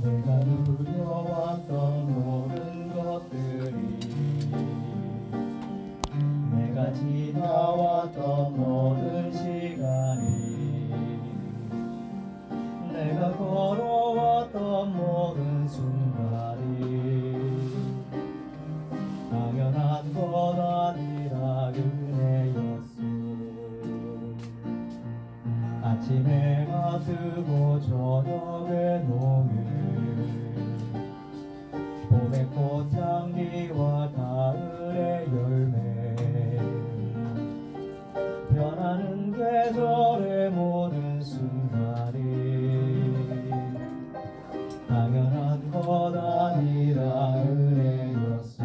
내가 누려왔던 모든 것들이, 내가 지나왔던 모든 시간이, 내가 걸어왔던 모든 순간이 당연한 것 아니라 은혜였소. 아침에 해가 뜨고 저녁에 농을, 봄의 꽃향기와 가을의 열매, 변하는 계절의 모든 순간이 당연한 것 아니라 은혜였소.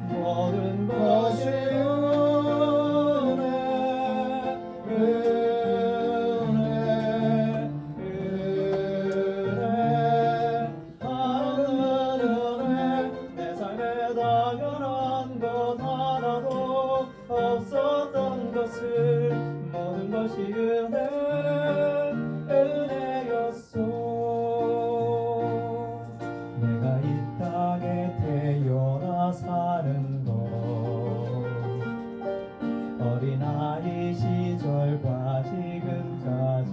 모든 것이 없었던 것을 모든 것이 은혜였소. 내가 이 땅에 태어나 사는 것, 어린아이 시절과 지금까지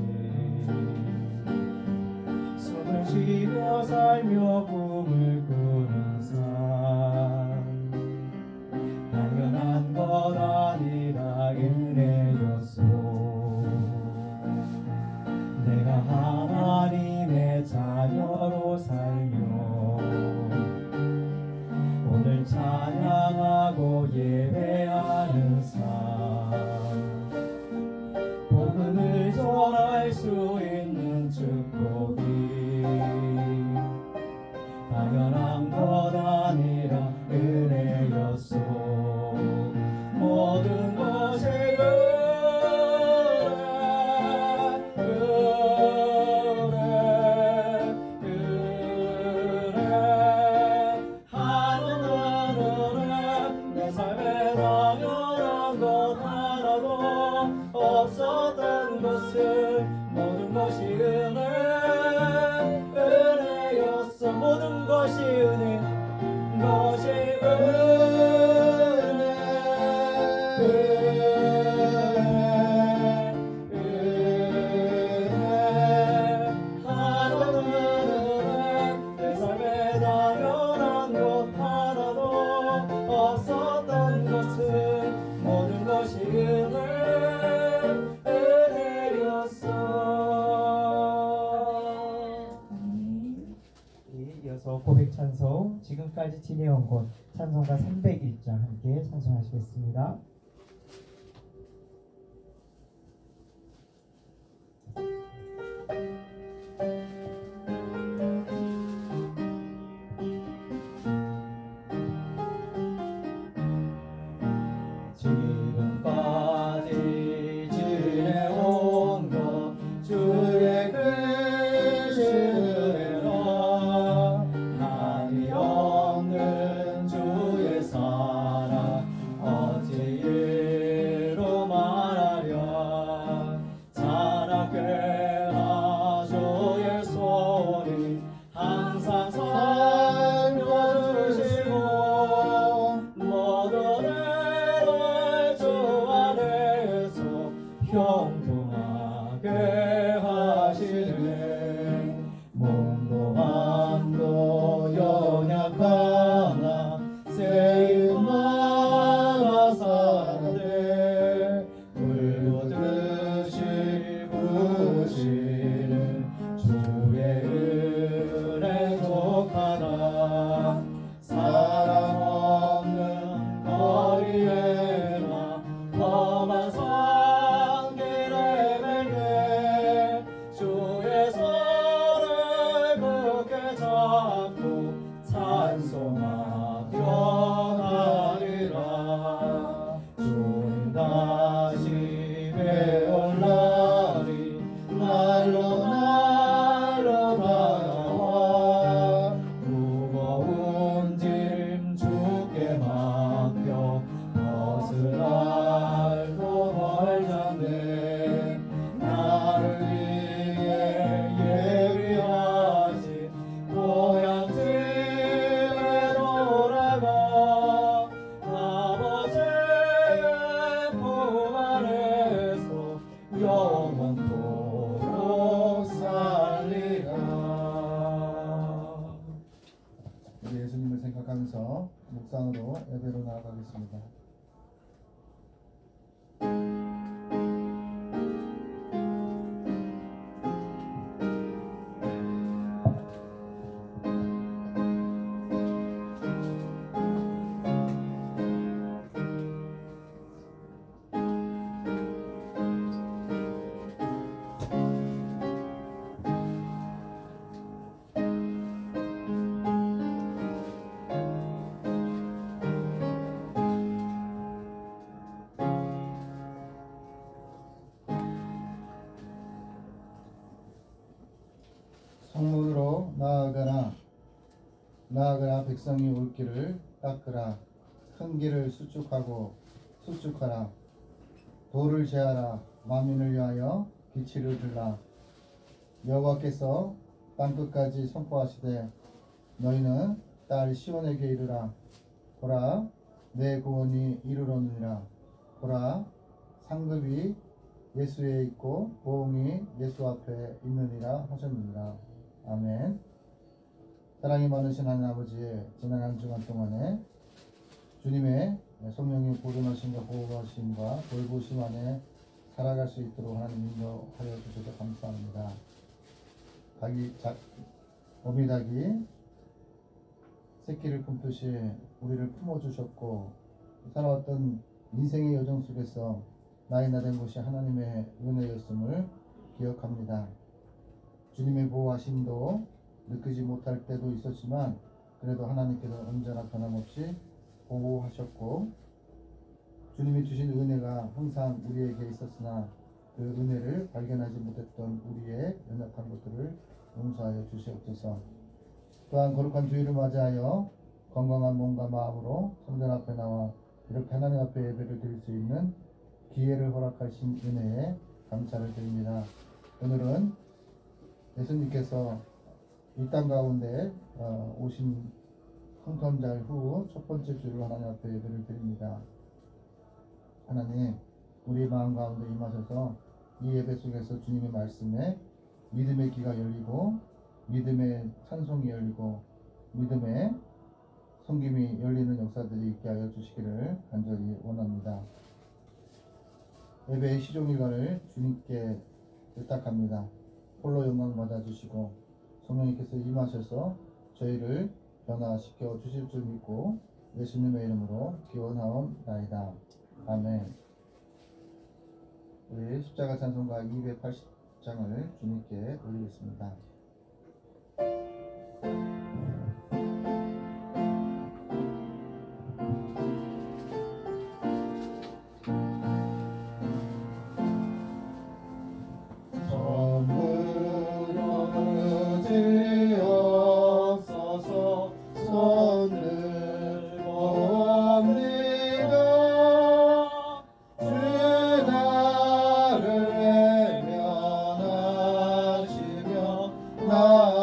숨을 쉬며 살며 꿈을 꾸는 삶, 당연한 것 아니라 은혜였소. 내가 하나님의 자녀로 살며 오늘 찬양하고 예배하는 삶, 복음을 전할 수 있는 축복이 당연한 것 아니라 은혜였소. 모든 것이 하늘은 내 삶에 당연한 것 하나도 없었던 것을 모든 것이 은혜였어. 모든 것이 은혜, 것이 하나는 내 삶에 당연한 것 하나도 없었던 것을 모든 것이 은혜였어. 이어서 고백 찬송, 지금까지 지내온 곳, 찬송가 301장 함께 찬송하시겠습니다. 지금까지 지내온 것 주의 크시느라, 한이 없는 주의 사랑 어찌 이루 말하랴. 자나깨나 주의 소리 항상 살려주시고 모든 애를 주 안에서 형통하게 하시네. 몸도 마음도 연약하나 세임마가 사는데, 불보듯이 부으시는 주의 은혜 족하다. 사랑 없는 거리에나 험한 산길에 맹해 주의 손을 굳게 잡고 찬송하며 가리라. 주님 다시 배울 날이 날로 다가와. 무거운 짐 주께 맡겨 벗을 알도 벌잡네. 나를 위해 예비하신 예배로 나아가겠습니다. 성문으로 나아가라 백성이 올 길을 닦으라. 큰 길을 수축하라. 돌을 제하라. 만민을 위하여 기치를 들라. 여호와께서 땅끝까지 선포하시되 너희는 딸 시온에게 이르라. 보라 내 구원이 이르렀느니라. 보라 상급이 예수에 있고 보응이 예수 앞에 있느니라 하셨느니라. 아멘. 사랑이 많으신 하나님 아버지, 지난 한 주간 동안에 주님의 성령의 보존하심과 보호하심과 돌보심 안에 살아갈 수 있도록 하나님 인도하여 주셔서 감사합니다. 어미닭이 새끼를 품듯이 우리를 품어주셨고 살아왔던 인생의 여정 속에서 나이나 된 것이 하나님의 은혜였음을 기억합니다. 주님의 보호하심도 느끼지 못할 때도 있었지만 그래도 하나님께서 언제나 변함없이 보호하셨고 주님이 주신 은혜가 항상 우리에게 있었으나 그 은혜를 발견하지 못했던 우리의 연약한 것들을 용서하여 주시옵소서. 또한 거룩한 주일을 맞이하여 건강한 몸과 마음으로 성전 앞에 나와 이렇게 하나님 앞에 예배를 드릴 수 있는 기회를 허락하신 은혜에 감사를 드립니다. 오늘은 예수님께서 이 땅 가운데 오신 성탄절 후 첫 번째 주일 하나님 앞에 예배를 드립니다. 하나님, 우리 마음 가운데 임하셔서 이 예배 속에서 주님의 말씀에 믿음의 귀가 열리고 믿음의 찬송이 열리고 믿음의 섬김이 열리는 역사들이 있게 하여 주시기를 간절히 원합니다. 예배의 시종일관을 주님께 부탁합니다. 홀로 영광 받아주시고 성령님께서 임하셔서 저희를 변화시켜 주실 줄 믿고 예수님의 이름으로 기원하옵나이다. 아멘. 우리 십자가 찬송가 280장을 주님께 올리겠습니다. 나를 면하시며 나어리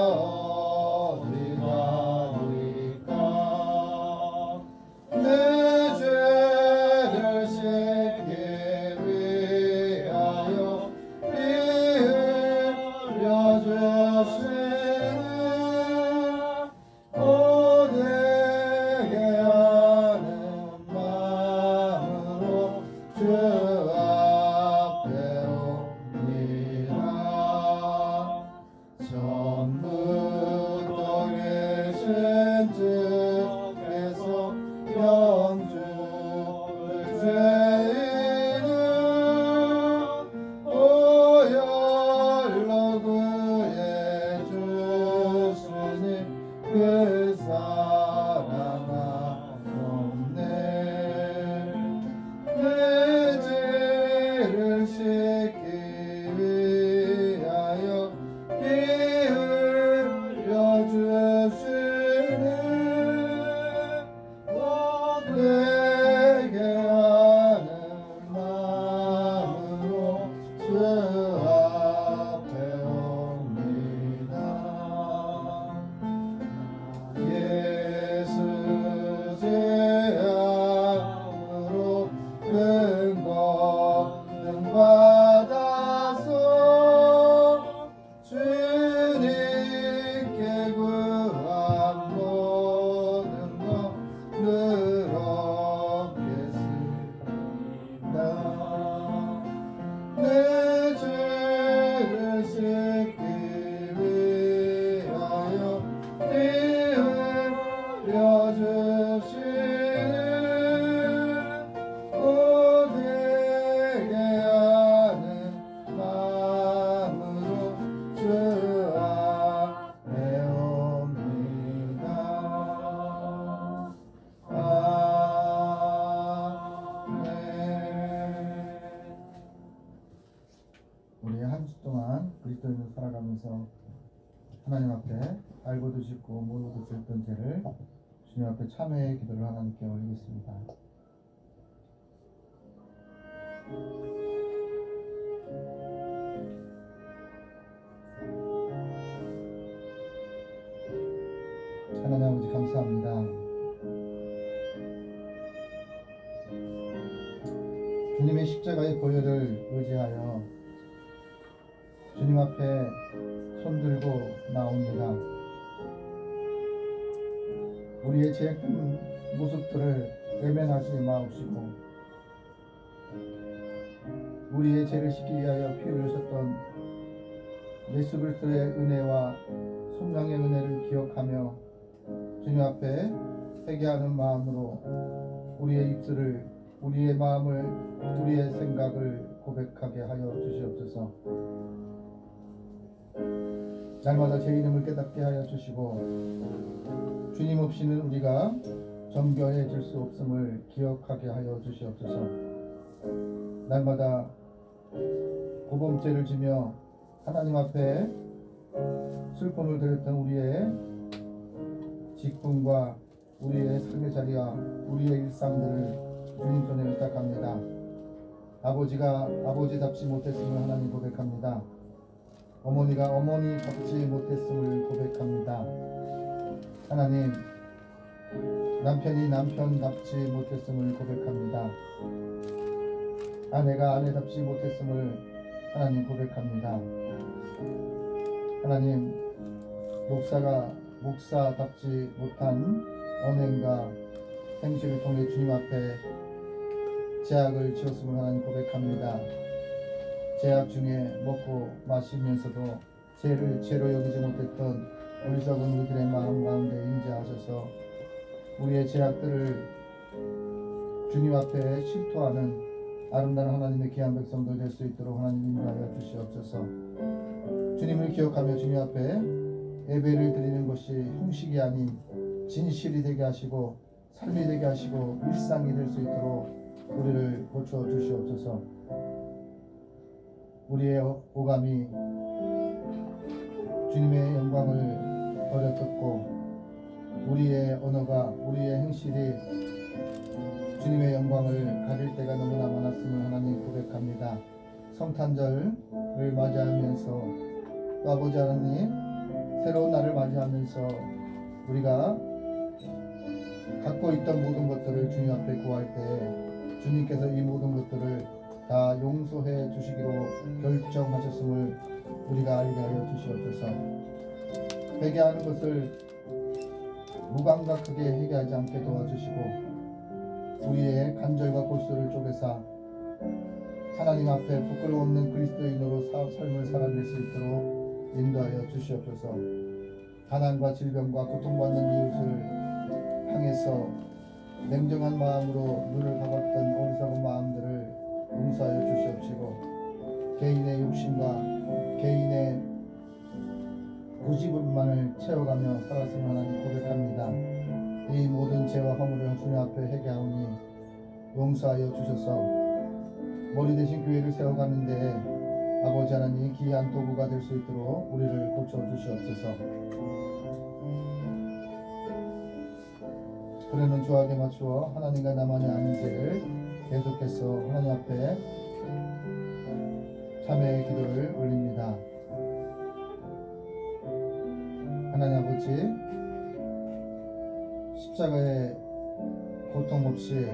기도하면서 하나님 앞에 알고도 짓고 모르고도 지었던 죄를 주님 앞에 참회의 기도를 하나님께 올리겠습니다. 하나님 아버지 감사합니다. 주님의 십자가의 보혈을 의지하여 주님 앞에 손들고 나옵니다. 우리의 죄악된 모습들을 외면하지 마옵시고 우리의 죄를 씻기 위하여 피 흘리셨던 예수 그리스도의 은혜와 성령의 은혜를 기억하며 주님 앞에 회개하는 마음으로 우리의 입술을, 우리의 마음을, 우리의 생각을 고백하게 하여 주시옵소서. 날마다 제 이름을 깨닫게 하여 주시고 주님 없이는 우리가 정결해질 수 없음을 기억하게 하여 주시옵소서. 날마다 고범죄를 지며 하나님 앞에 슬픔을 드렸던 우리의 직분과 우리의 삶의 자리와 우리의 일상들을 주님 손에 의탁합니다. 아버지가 아버지답지 못했음을 하나님 고백합니다. 어머니가 어머니답지 못했음을 고백합니다. 하나님, 남편이 남편답지 못했음을 고백합니다. 아내가 아내답지 못했음을 하나님 고백합니다. 하나님, 목사가 목사답지 못한 언행과 행실을 통해 주님 앞에 죄악을 지었음을 하나님 고백합니다. 죄악 중에 먹고 마시면서도 죄를 죄로 여기지 못했던 어리석은 우리들의 마음 가운데 임재하셔서 우리의 죄악들을 주님 앞에 실토하는 아름다운 하나님의 귀한 백성들 될 수 있도록 하나님 인도하여 주시옵소서. 주님을 기억하며 주님 앞에 예배를 드리는 것이 형식이 아닌 진실이 되게 하시고 삶이 되게 하시고 일상이 될 수 있도록 우리를 고쳐 주시옵소서. 우리의 오감이 주님의 영광을 버려졌고 우리의 언어가, 우리의 행실이 주님의 영광을 가릴 때가 너무나 많았음을 하나님 고백합니다. 성탄절을 맞이하면서 또 아버지 하나님 새로운 날을 맞이하면서 우리가 갖고 있던 모든 것들을 주님 앞에 구할 때 주님께서 이 모든 것들을 다 용서해 주시기로 결정하셨음을 우리가 알게 하여 주시옵소서. 회개하는 것을 무감각하게 회개하지 않게 도와주시고 우리의 간절과 골수를 쪼개사 하나님 앞에 부끄러움 없는 그리스도인으로 삶을 살아낼 수 있도록 인도하여 주시옵소서. 가난과 질병과 고통받는 이웃을 향해서 냉정한 마음으로 눈을 감았던 어리석은 마음들을 용서하여 주시옵시고 개인의 욕심과 개인의 고집만을 채워가며 살았음을 하나님 고백합니다. 이 모든 죄와 허물을 주님 앞에 회개하오니 용서하여 주셔서 머리 대신 교회를 세워가는데 아버지 하나님 귀한 도구가 될 수 있도록 우리를 고쳐 주시옵소서. 그러는 조학에 맞추어 하나님과 나만이 아는 죄를 계속해서 하나님 앞에 참회의 기도를 올립니다. 하나님 아버지, 십자가의 고통 없이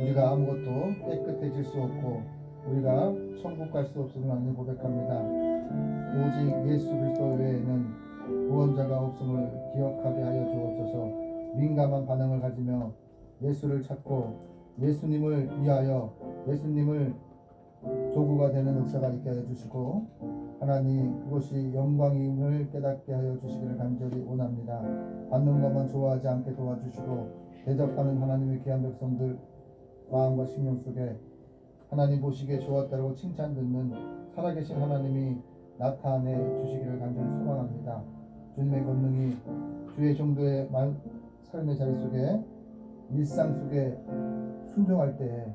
우리가 아무것도 깨끗해질 수 없고 우리가 천국 갈 수 없음을 하나님 고백합니다. 오직 예수 그리스도 외에는 구원자가 없음을 기억하게 하여 주옵소서. 민감한 반응을 가지며 예수를 찾고 예수님을 위하여 예수님을 도구가 되는 역사가 있게 하여 주시고 하나님 그것이 영광임을 깨닫게 하여 주시기를 간절히 원합니다. 받는 것만 좋아하지 않게 도와주시고 대접하는 하나님의 귀한 백성들 마음과 심령 속에 하나님 보시기에 좋았다고 칭찬 듣는 살아계신 하나님이 나타내 주시기를 간절히 소망합니다. 주님의 권능이 주의 정도의 삶의 자리 속에 일상 속에 순종할 때에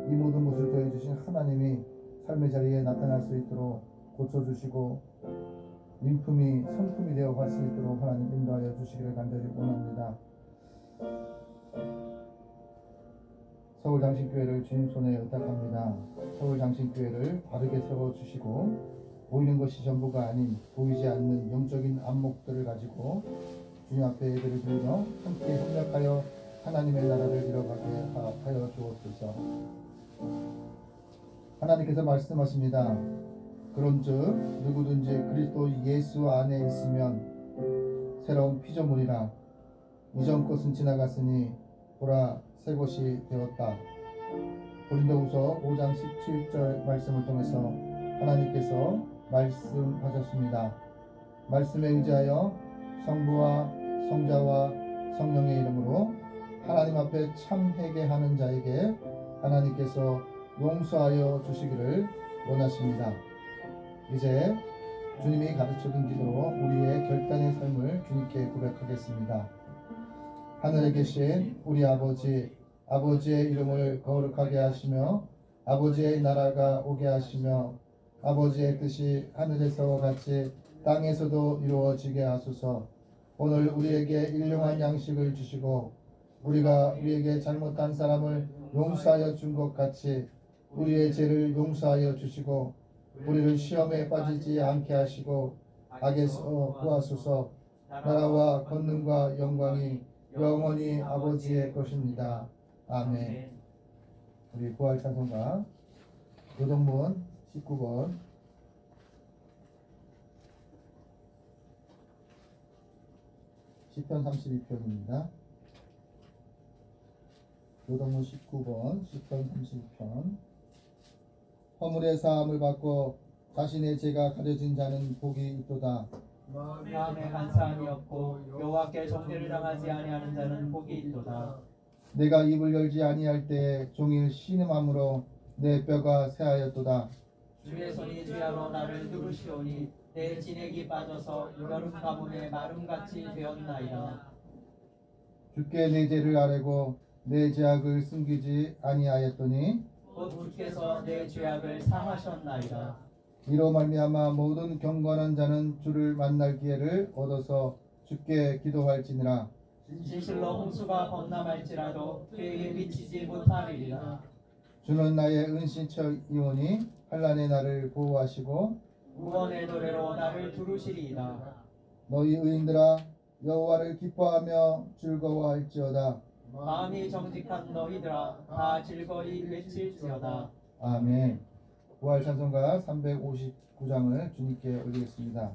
이 모든 것을 더해주신 하나님이 삶의 자리에 나타날 수 있도록 고쳐주시고 인품이 성품이 되어 갈 수 있도록 하나님 인도하여 주시기를 간절히 원합니다. 서울장신교회를 주님 손에 의탁합니다. 서울장신교회를 바르게 세워주시고 보이는 것이 전부가 아닌 보이지 않는 영적인 안목들을 가지고 주님 앞에 예배를 드리며 함께 협력하여 하나님의 나라를 이뤄가게 하여 주옵소서. 하나님께서 말씀하십니다. 그런즉 누구든지 그리스도 예수 안에 있으면 새로운 피조물이라 이전 것은 지나갔으니 보라 새 것이 되었다. 고린도후서 5장 17절 말씀을 통해서 하나님께서 말씀하셨습니다. 말씀에 의지하여 성부와 성자와 성령의 이름으로 하나님 앞에 참 회개하는 자에게 하나님께서 용서하여 주시기를 원하십니다. 이제 주님이 가르쳐준 기도로 우리의 결단의 삶을 주님께 고백하겠습니다. 하늘에 계신 우리 아버지, 아버지의 이름을 거룩하게 하시며 아버지의 나라가 오게 하시며 아버지의 뜻이 하늘에서와 같이 땅에서도 이루어지게 하소서. 오늘 우리에게 일용할 양식을 주시고 우리가 우리에게 잘못한 사람을 용서하여 준 것 같이 우리의 죄를 용서하여 주시고 우리를 시험에 빠지지 않게 하시고 악에서 구하소서. 나라와 권능과 영광이 영원히 아버지의 것입니다. 아멘. 우리 부활 찬송가 노동문 19번 시편 32편입니다. 노동문 19번 시편 32편. 허물의 사함을 받고 자신의 죄가 가려진 자는 복이 있도다. 마음에 간사함이 없고 여호와께 정죄를 당하지 아니하는 자는 복이 있도다. 내가 입을 열지 아니할 때에 종일 신음함으로 내 뼈가 새하였도다. 주의 손이 주야로 나를 누르시오니 내 진액이 빠져서 여름 가뭄에 마름같이 되었나이다. 주께 내 죄를 아뢰고 내 죄악을 숨기지 아니하였더니 곧 주께서 내 죄악을 사하셨나이다. 이로 말미암아 모든 경건한 자는 주를 만날 기회를 얻어서 주께 기도할지니라. 진실로 홍수가 범람할지라도 그에게 미치지 못하리라. 주는 나의 은신처이오니 환난의 나를 보호하시고 구원의 노래로 나를 두르시리이다. 너희 의인들아 여호와를 기뻐하며 즐거워할지어다. 마음이 정직한 너희들아 다 즐거이 외칠지어다. 아멘. 부활 찬송가 359장을 주님께 올리겠습니다.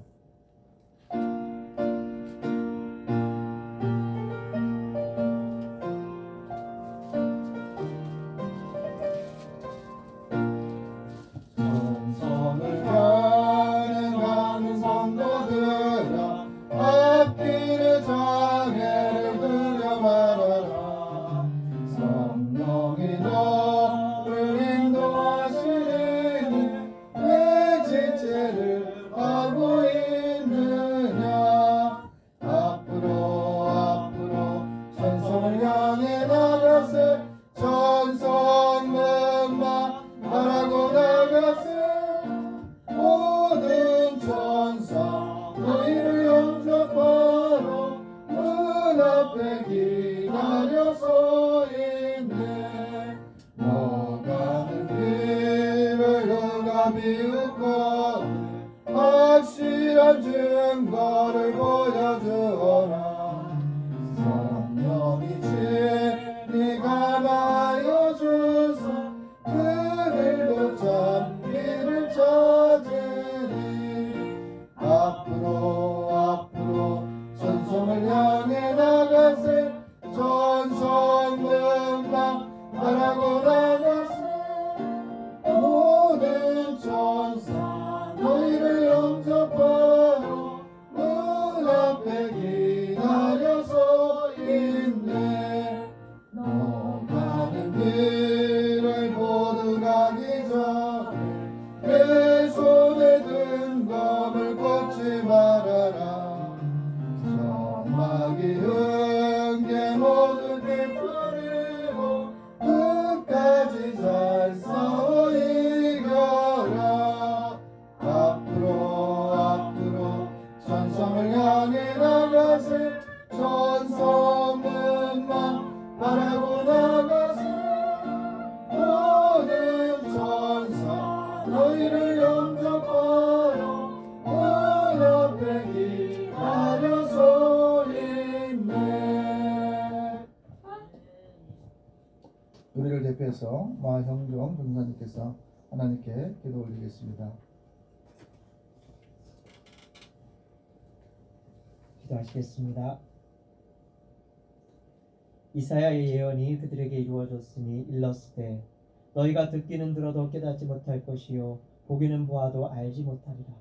성성을 가는 성도들아 앞길에 장애를 그려 말아라. 성령이 너를 인도하시니 왜 지체를 하고 있느냐. 앞으로 전성을 향해 나가세. 전성문마 말하고 나가세. 모든 천사 너희를 영접하러 문 앞에 기다려 서 있네. 너가는 길을 누가 비웃거든 확실한 증거를 보여주어라. 성령이 진리가 나여 주사 그들도 참기를 찾으리. 앞으로 전성을 향해 나가세. 전성문마 말하고 나가세. 모든 천사 너희를 영접하러 위해서 마형종 전사님께서 하나님께 기도 올리겠습니다. 기도하시겠습니다. 이사야의 예언이 그들에게 이루어졌으니 일렀으되 너희가 듣기는 들어도 깨닫지 못할 것이요 보기는 보아도 알지 못하리라.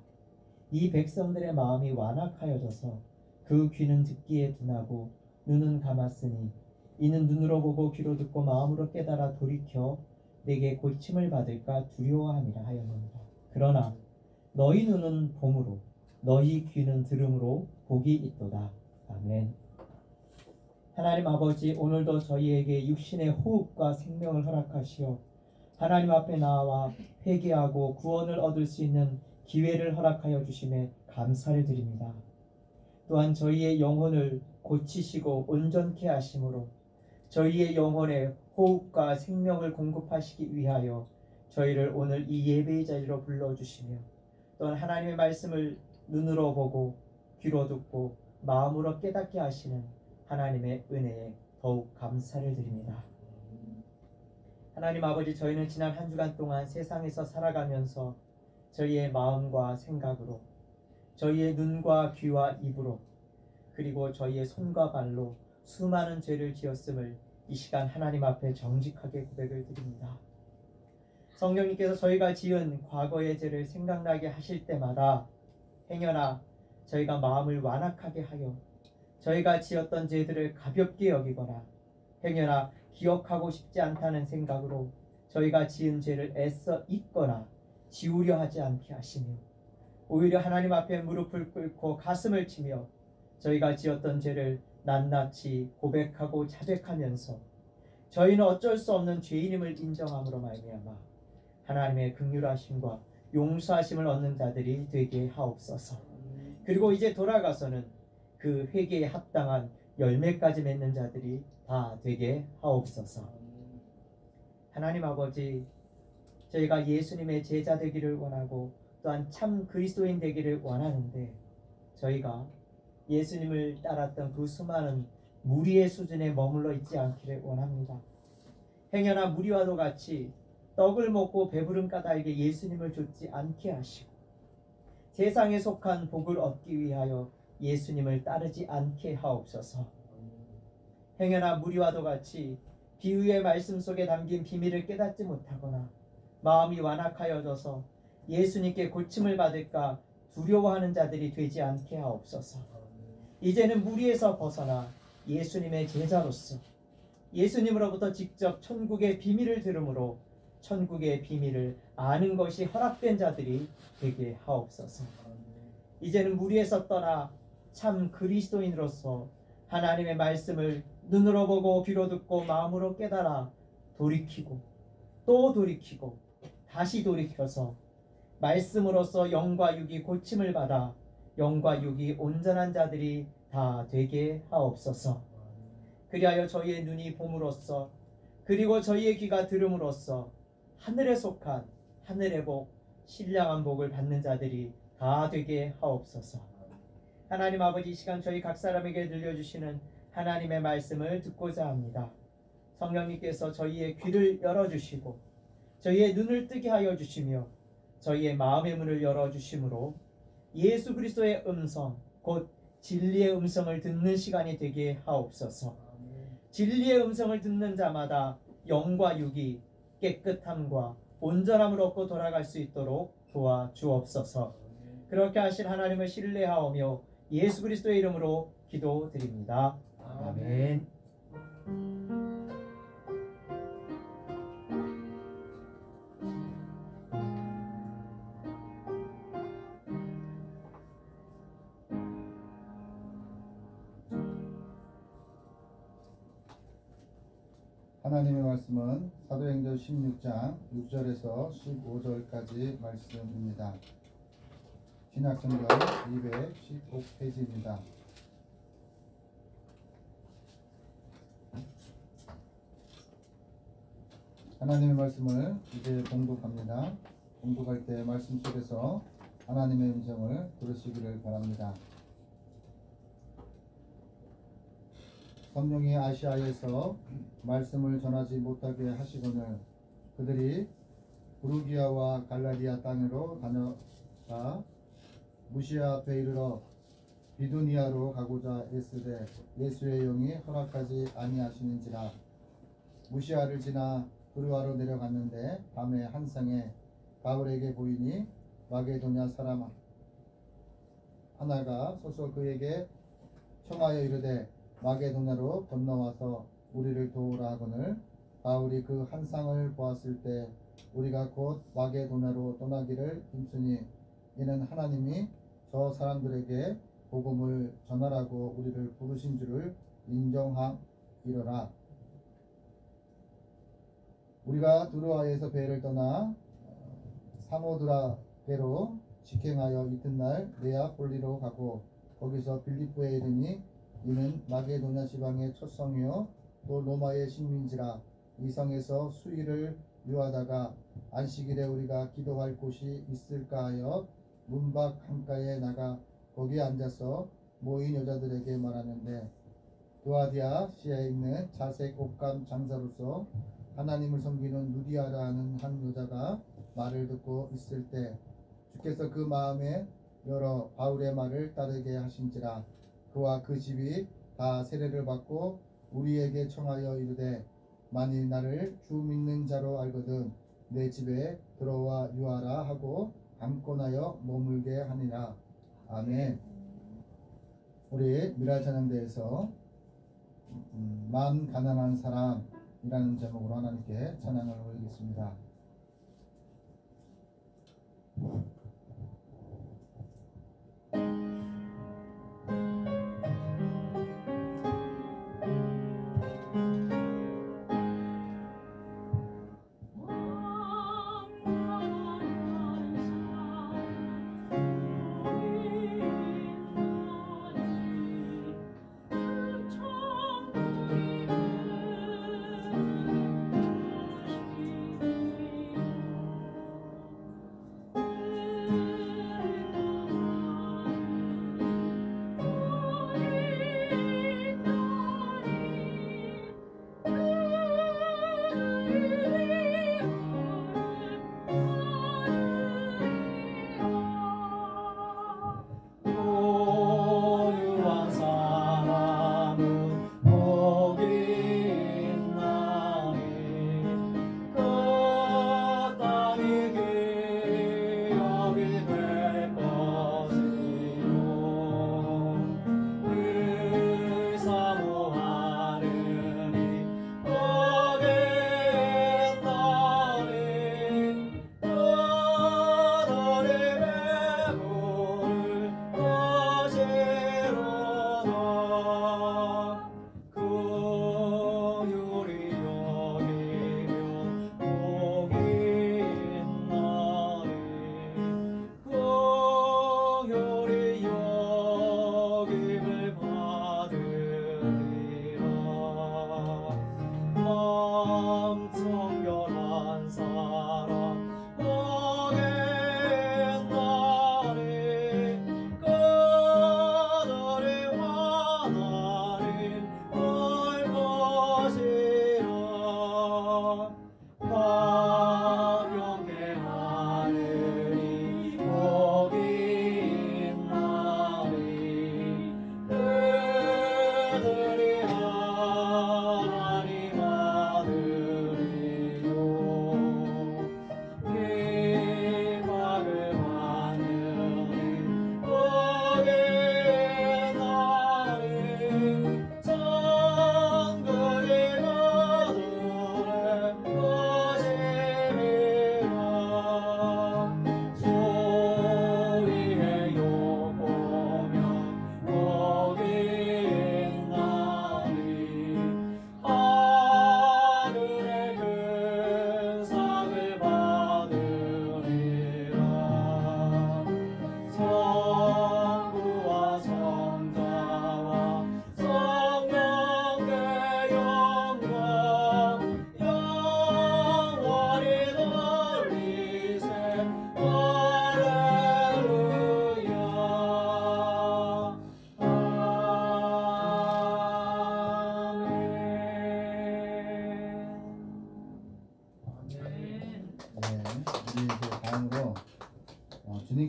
이 백성들의 마음이 완악하여져서 그 귀는 듣기에 둔하고 눈은 감았으니 이는 눈으로 보고 귀로 듣고 마음으로 깨달아 돌이켜 내게 고침을 받을까 두려워함이라 하였느니라. 그러나 너희 눈은 봄으로 너희 귀는 들음으로 복이 있도다. 아멘. 하나님 아버지, 오늘도 저희에게 육신의 호흡과 생명을 허락하시어 하나님 앞에 나와 회개하고 구원을 얻을 수 있는 기회를 허락하여 주심에 감사를 드립니다. 또한 저희의 영혼을 고치시고 온전케 하심으로 저희의 영혼에 호흡과 생명을 공급하시기 위하여 저희를 오늘 이 예배의 자리로 불러주시며 또한 하나님의 말씀을 눈으로 보고 귀로 듣고 마음으로 깨닫게 하시는 하나님의 은혜에 더욱 감사를 드립니다. 하나님 아버지, 저희는 지난 한 주간 동안 세상에서 살아가면서 저희의 마음과 생각으로, 저희의 눈과 귀와 입으로, 그리고 저희의 손과 발로 수많은 죄를 지었음을 이 시간 하나님 앞에 정직하게 고백을 드립니다. 성령님께서 저희가 지은 과거의 죄를 생각나게 하실 때마다 행여나 저희가 마음을 완악하게 하여 저희가 지었던 죄들을 가볍게 여기거나 행여나 기억하고 싶지 않다는 생각으로 저희가 지은 죄를 애써 잊거나 지우려 하지 않게 하시며 오히려 하나님 앞에 무릎을 꿇고 가슴을 치며 저희가 지었던 죄를 낱낱이 고백하고 자백하면서 저희는 어쩔 수 없는 죄인임을 인정함으로 말미암아 하나님의 긍휼하심과 용서하심을 얻는 자들이 되게 하옵소서. 그리고 이제 돌아가서는 그 회개에 합당한 열매까지 맺는 자들이 다 되게 하옵소서. 하나님 아버지, 저희가 예수님의 제자 되기를 원하고 또한 참 그리스도인 되기를 원하는데 저희가 예수님을 따랐던 그 수많은 무리의 수준에 머물러 있지 않기를 원합니다. 행여나 무리와도 같이 떡을 먹고 배부름 까닭에 예수님을 좇지 않게 하시고 세상에 속한 복을 얻기 위하여 예수님을 따르지 않게 하옵소서. 행여나 무리와도 같이 비유의 말씀 속에 담긴 비밀을 깨닫지 못하거나 마음이 완악하여져서 예수님께 고침을 받을까 두려워하는 자들이 되지 않게 하옵소서. 이제는 무리에서 벗어나 예수님의 제자로서 예수님으로부터 직접 천국의 비밀을 들음으로 천국의 비밀을 아는 것이 허락된 자들이 되게 하옵소서. 이제는 무리에서 떠나 참 그리스도인으로서 하나님의 말씀을 눈으로 보고 귀로 듣고 마음으로 깨달아 돌이키고 또 돌이키고 다시 돌이켜서 말씀으로써 영과 육이 고침을 받아 영과 육이 온전한 자들이 다 되게 하옵소서. 그리하여 저희의 눈이 봄으로써 그리고 저희의 귀가 들음으로써 하늘에 속한 하늘의 복, 신령한 복을 받는 자들이 다 되게 하옵소서. 하나님 아버지, 이 시간 저희 각 사람에게 들려주시는 하나님의 말씀을 듣고자 합니다. 성령님께서 저희의 귀를 열어주시고 저희의 눈을 뜨게 하여 주시며 저희의 마음의 문을 열어주심으로 예수 그리스도의 음성, 곧 진리의 음성을 듣는 시간이 되게 하옵소서. 진리의 음성을 듣는 자마다 영과 육이 깨끗함과 온전함을 얻고 돌아갈 수 있도록 도와주옵소서. 그렇게 하신 하나님을 신뢰하오며 예수 그리스도의 이름으로 기도드립니다. 아멘. 하나님의 말씀은 사도행전 16장 6절에서 15절까지 말씀입니다. 신약성경 215페이지입니다. 하나님의 말씀을 이제 봉독합니다. 봉독할 때 말씀 속에서 하나님의 음성을 들으시기를 바랍니다. 성령이 아시아에서 말씀을 전하지 못하게 하시거늘 그들이 부르기아와 갈라디아 땅으로 다녀가 무시아 앞에 이르러 비두니아로 가고자 애쓰되 예수의 영이 허락하지 아니하시는지라. 무시아를 지나 두르아로 내려갔는데 밤에 한 상에 바울에게 보이니 마게도냐 사람 하나가 서서 그에게 청하여 이르되 마게도냐로 건너와서 우리를 도우라 하거늘 바울이 그 한 상을 보았을 때 우리가 곧 마게도냐로 떠나기를 힘쓰니 이는 하나님이 저 사람들에게 복음을 전하라고 우리를 부르신 줄을 인정하이러라. 우리가 두루아에서 배를 떠나 사모드라게로 직행하여 이튿날 네아폴리로 가고 거기서 빌립보에 이르니 이는 마게도냐 지방의 첫 성이요 또 로마의 식민지라. 이 성에서 수일을 유하다가 안식일에 우리가 기도할 곳이 있을까 하여 문밖 강가에 나가 거기에 앉아서 모인 여자들에게 말하는데 두아디아시에 있는 자색 옷감 장사로서 하나님을 섬기는 누디아라 하는 한 여자가 말을 듣고 있을 때 주께서 그 마음에 열어 바울의 말을 따르게 하신지라. 그와 그 집이 다 세례를 받고 우리에게 청하여 이르되 만일 나를 주 믿는 자로 알거든 내 집에 들어와 유하라 하고 감건하여 머물게 하니라. 아멘. 우리 미랄 찬양대에서 마음 가난한 사람이라는 제목으로 하나님께 찬양을 올리겠습니다.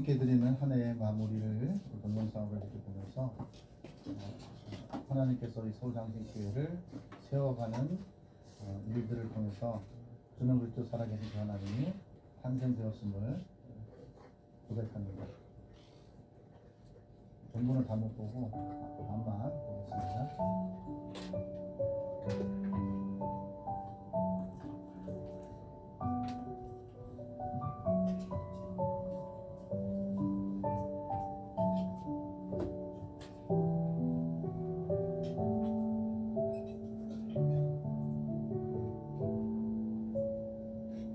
주님께 드리는 한 해의 마무리를 동영상으로 이렇게 보면서 하나님께서 이 서울장신교회를 세워가는 일들을 통해서 주는 그리스도 살아계신 그 하나님이 탄생되었음을 고백합니다. 전부는 다 못 보고 반만 보겠습니다.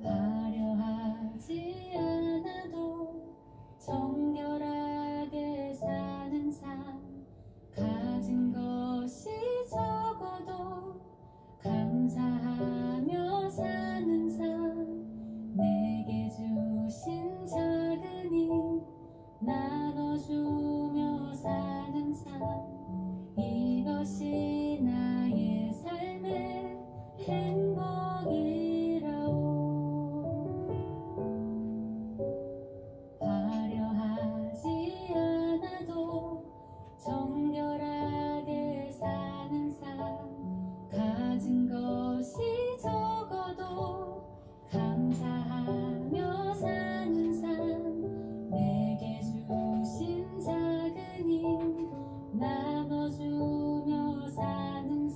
화려하지 않아도 정결하게 사는 삶, 가진 것이 적어도 감사하며 사는 삶, 내게 주신 작은 힘 나눠주며 사는 삶, 이것이 나의 삶의 행복이라오. 화려하지 않아도 정결하게 사는 삶, 가진 것이 적어도 감사하며 사는 삶, 내게 주신 작은 힘 나눠주며 사는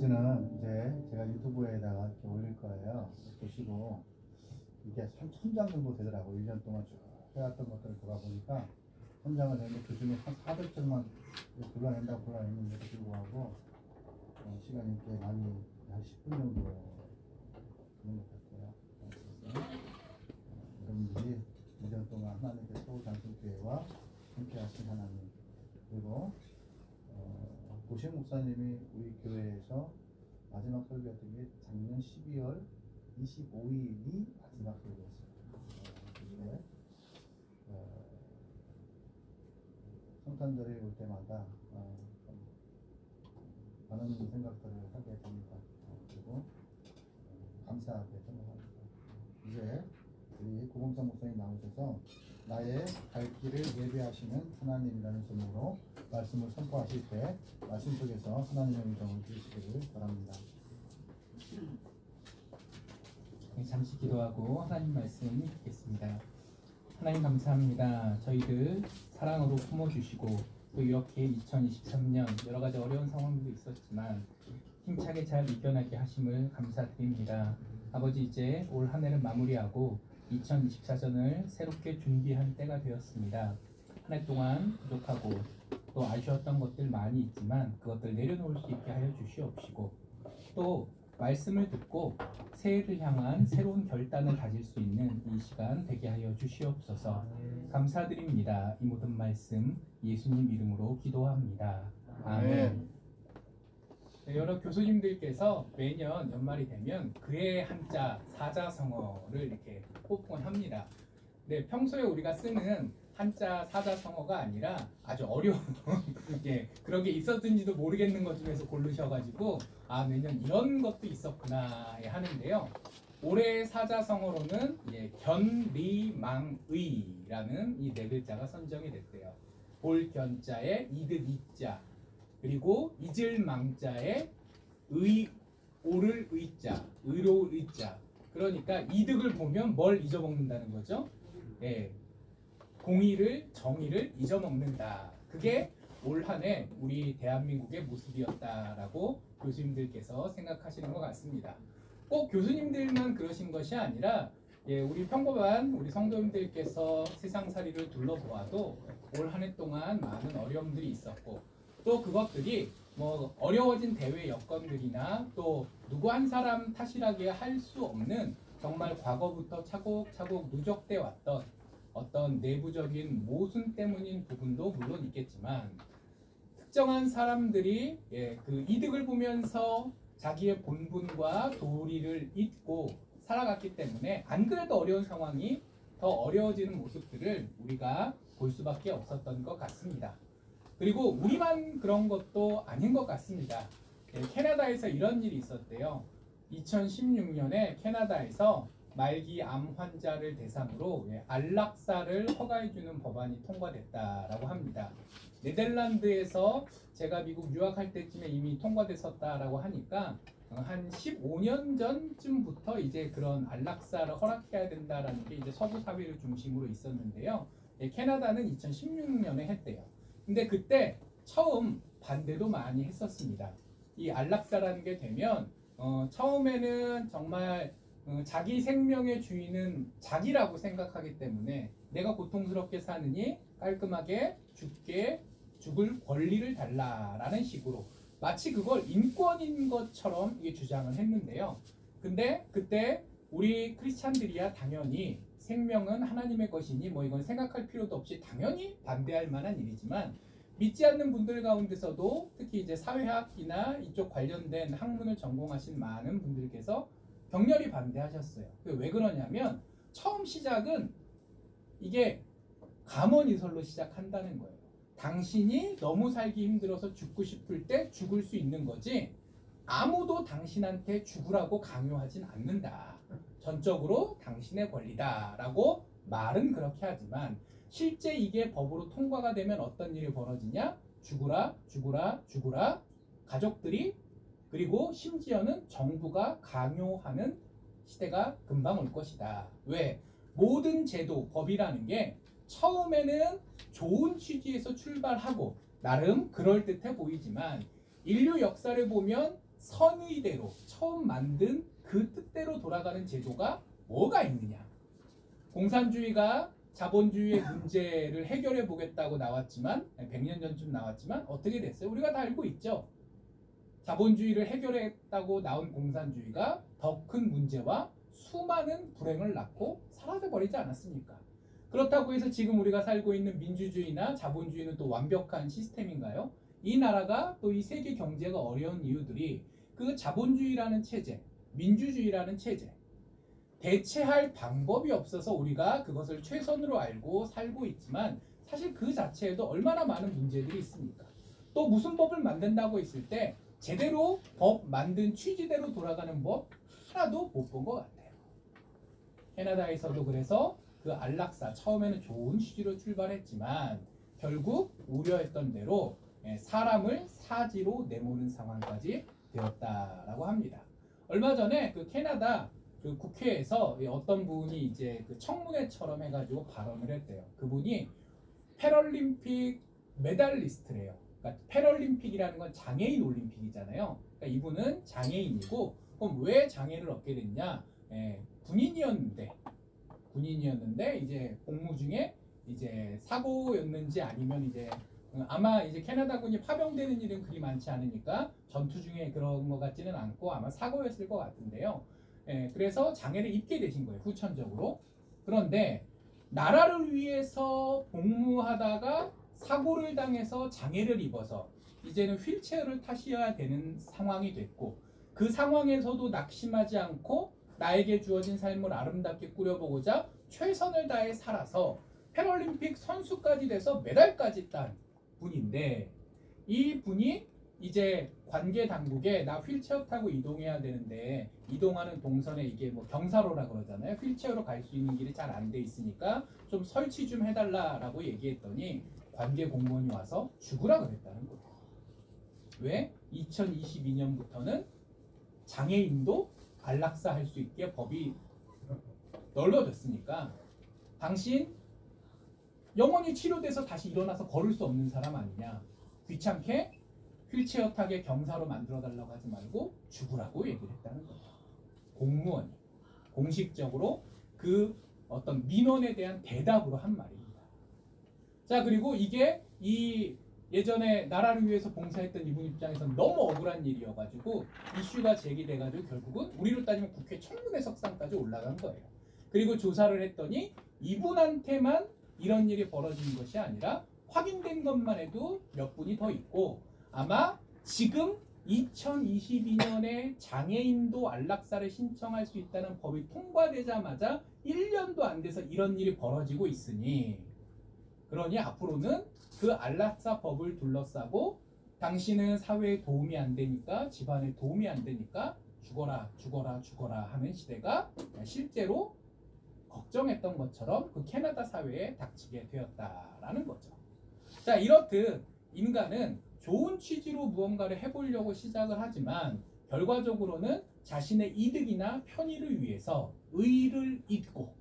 나머지는 이제 제가 유튜브에다가 이렇게 올릴 거예요. 보시고 이게 한 1000장 정도 되더라고요. 1년 동안 쭉 해왔던 것들을 돌아보니까 1000장을 했는데 그 중에 한 400장만 골라냈는데도 불구하고 시간이 꽤 많이 한 10분 정도 되는 것 같아요. 그래서 여러분들이 1년 동안 하나님께 서울장신교회와 함께하신 하나님, 그리고 고시영 목사님이 우리 교회에서 마지막 설교했던 게 작년 12월 25일이 마지막 설교였어요. 성탄절에 올 때마다 좀 많은 생각들을 하게 됩니다. 그리고 감사하게 생각합니다. 이제 우리 고봉상 목사님 나오셔서 나의 갈 길을 예배하시는 하나님이라는 제목으로 말씀을 선포하실 때 말씀 속에서 하나님의 음성을 들으시기를 바랍니다. 잠시 기도하고 하나님 말씀 듣겠습니다. 하나님 감사합니다. 저희들 사랑으로 품어주시고 또 이렇게 2023년 여러 가지 어려운 상황들도 있었지만 힘차게 잘 이겨나게 하심을 감사드립니다. 아버지, 이제 올 한 해를 마무리하고 2024년을 새롭게 준비한 때가 되었습니다. 한 해 동안 부족하고 또 아쉬웠던 것들 많이 있지만 그것들 내려놓을 수 있게 하여 주시옵시고, 또 말씀을 듣고 새해를 향한 새로운 결단을 가질 수 있는 이 시간 되게 하여 주시옵소서. 감사드립니다. 이 모든 말씀 예수님 이름으로 기도합니다. 아멘. 네, 여러 교수님들께서 매년 연말이 되면 그의 한자 사자성어를 이렇게 뽀뽀를 합니다. 네, 평소에 우리가 쓰는 한자 사자성어가 아니라 아주 어려운 예, 그런 게 있었는지도 모르겠는 것 중에서 고르셔가지고 매년 이런 것도 있었구나 하는데요. 올해 사자성어로는 견리망의라는 이 네 글자가 선정이 됐대요. 볼견자에 이득 이자, 그리고 잊을망자에 오를 의자, 의로울 의자. 그러니까 이득을 보면 뭘 잊어먹는다는 거죠? 예, 공의를, 정의를 잊어먹는다. 그게 올 한 해 우리 대한민국의 모습이었다라고 교수님들께서 생각하시는 것 같습니다. 꼭 교수님들만 그러신 것이 아니라 우리 평범한 우리 성도님들께서 세상살이를 둘러보아도 올 한 해 동안 많은 어려움들이 있었고, 또 그것들이 뭐 어려워진 대외 여건들이나 또 누구 한 사람 탓이라게 할 수 없는 정말 과거부터 차곡차곡 누적돼 왔던 어떤 내부적인 모순 때문인 부분도 물론 있겠지만, 특정한 사람들이 그 이득을 보면서 자기의 본분과 도리를 잊고 살아갔기 때문에 안 그래도 어려운 상황이 더 어려워지는 모습들을 우리가 볼 수밖에 없었던 것 같습니다. 그리고 우리만 그런 것도 아닌 것 같습니다. 캐나다에서 이런 일이 있었대요. 2016년에 캐나다에서 말기 암 환자를 대상으로 안락사를 허가해주는 법안이 통과됐다라고 합니다. 네덜란드에서 제가 미국 유학할 때쯤에 이미 통과됐었다라고 하니까 한 15년 전쯤부터 이제 그런 안락사를 허락해야 된다라는 게 이제 서구 사회를 중심으로 있었는데요. 캐나다는 2016년에 했대요. 근데 그때 처음 반대도 많이 했었습니다. 이 안락사라는 게 되면 처음에는 정말 자기 생명의 주인은 자기라고 생각하기 때문에 내가 고통스럽게 사느니 깔끔하게 죽을 권리를 달라라는 식으로 마치 그걸 인권인 것처럼 이게 주장을 했는데요. 근데 그때 우리 크리스찬들이야 당연히 생명은 하나님의 것이니 뭐 이건 생각할 필요도 없이 당연히 반대할 만한 일이지만, 믿지 않는 분들 가운데서도 특히 이제 사회학이나 이쪽 관련된 학문을 전공하신 많은 분들께서 격렬히 반대하셨어요. 왜 그러냐면 처음 시작은 이게 감언이설로 시작한다는 거예요. 당신이 너무 살기 힘들어서 죽고 싶을 때 죽을 수 있는 거지 아무도 당신한테 죽으라고 강요하진 않는다. 전적으로 당신의 권리다 라고 말은 그렇게 하지만 실제 이게 법으로 통과가 되면 어떤 일이 벌어지냐? 죽으라 죽으라 죽으라, 가족들이, 그리고 심지어는 정부가 강요하는 시대가 금방 올 것이다. 왜? 모든 제도, 법이라는 게 처음에는 좋은 취지에서 출발하고 나름 그럴듯해 보이지만 인류 역사를 보면 선의대로 처음 만든 그 뜻대로 돌아가는 제도가 뭐가 있느냐. 공산주의가 자본주의의 문제를 해결해 보겠다고 나왔지만 100년 전쯤 나왔지만 어떻게 됐어요? 우리가 다 알고 있죠. 자본주의를 해결했다고 나온 공산주의가 더 큰 문제와 수많은 불행을 낳고 사라져버리지 않았습니까? 그렇다고 해서 지금 우리가 살고 있는 민주주의나 자본주의는 또 완벽한 시스템인가요? 이 나라가 또 이 세계 경제가 어려운 이유들이 그 자본주의라는 체제, 민주주의라는 체제, 대체할 방법이 없어서 우리가 그것을 최선으로 알고 살고 있지만 사실 그 자체에도 얼마나 많은 문제들이 있습니까? 또 무슨 법을 만든다고 했을 때 제대로 법 만든 취지대로 돌아가는 법 하나도 못 본 것 같아요. 캐나다에서도 그래서 그 안락사 처음에는 좋은 취지로 출발했지만 결국 우려했던 대로 사람을 사지로 내모는 상황까지 되었다라고 합니다. 얼마 전에 그 캐나다 그 국회에서 어떤 분이 이제 그 청문회처럼 해가지고 발언을 했대요. 그분이 패럴림픽 메달리스트래요. 그러니까 패럴림픽이라는 건 장애인 올림픽이잖아요. 그러니까 이분은 장애인이고 그럼 왜 장애를 얻게 됐냐? 군인이었는데 이제 복무 중에 이제 사고였는지 아니면 이제 아마 이제 캐나다군이 파병되는 일은 그리 많지 않으니까 전투 중에 그런 것 같지는 않고 아마 사고였을 것 같은데요. 그래서 장애를 입게 되신 거예요. 후천적으로. 그런데 나라를 위해서 복무하다가 사고를 당해서 장애를 입어서 이제는 휠체어를 타셔야 되는 상황이 됐고 그 상황에서도 낙심하지 않고 나에게 주어진 삶을 아름답게 꾸려보고자 최선을 다해 살아서 패럴림픽 선수까지 돼서 메달까지 딴 분인데 이 분이 이제 관계 당국에 나 휠체어 타고 이동해야 되는데 이동하는 동선에 이게 뭐 경사로라 그러잖아요. 휠체어로 갈 수 있는 길이 잘 안 돼 있으니까 좀 설치 좀 해달라라고 얘기했더니 관계 공무원이 와서 죽으라 그랬다는 거예요. 왜? 2022년부터는 장애인도 안락사 할 수 있게 법이 넓어졌으니까 당신 영원히 치료돼서 다시 일어나서 걸을 수 없는 사람 아니냐. 귀찮게 휠체어 타게 경사로 만들어달라고 하지 말고 죽으라고 얘기를 했다는 거예요. 공무원이 공식적으로 그 어떤 민원에 대한 대답으로 한 말입니다. 자, 그리고 이게 이 예전에 나라를 위해서 봉사했던 이분 입장에서는 너무 억울한 일이어가지고 이슈가 제기돼가지고 결국은 우리로 따지면 국회 청문회 석상까지 올라간 거예요. 그리고 조사를 했더니 이분한테만 이런 일이 벌어진 것이 아니라 확인된 것만 해도 몇 분이 더 있고 아마 지금 2022년에 장애인도 안락사를 신청할 수 있다는 법이 통과되자마자 1년도 안 돼서 이런 일이 벌어지고 있으니 그러니 앞으로는 그 안락사 법을 둘러싸고 당신은 사회에 도움이 안 되니까 집안에 도움이 안 되니까 죽어라 죽어라 죽어라 하는 시대가 실제로 걱정했던 것처럼 그 캐나다 사회에 닥치게 되었다라는 거죠. 자, 이렇듯 인간은 좋은 취지로 무언가를 해보려고 시작을 하지만 결과적으로는 자신의 이득이나 편의를 위해서 의의를 잊고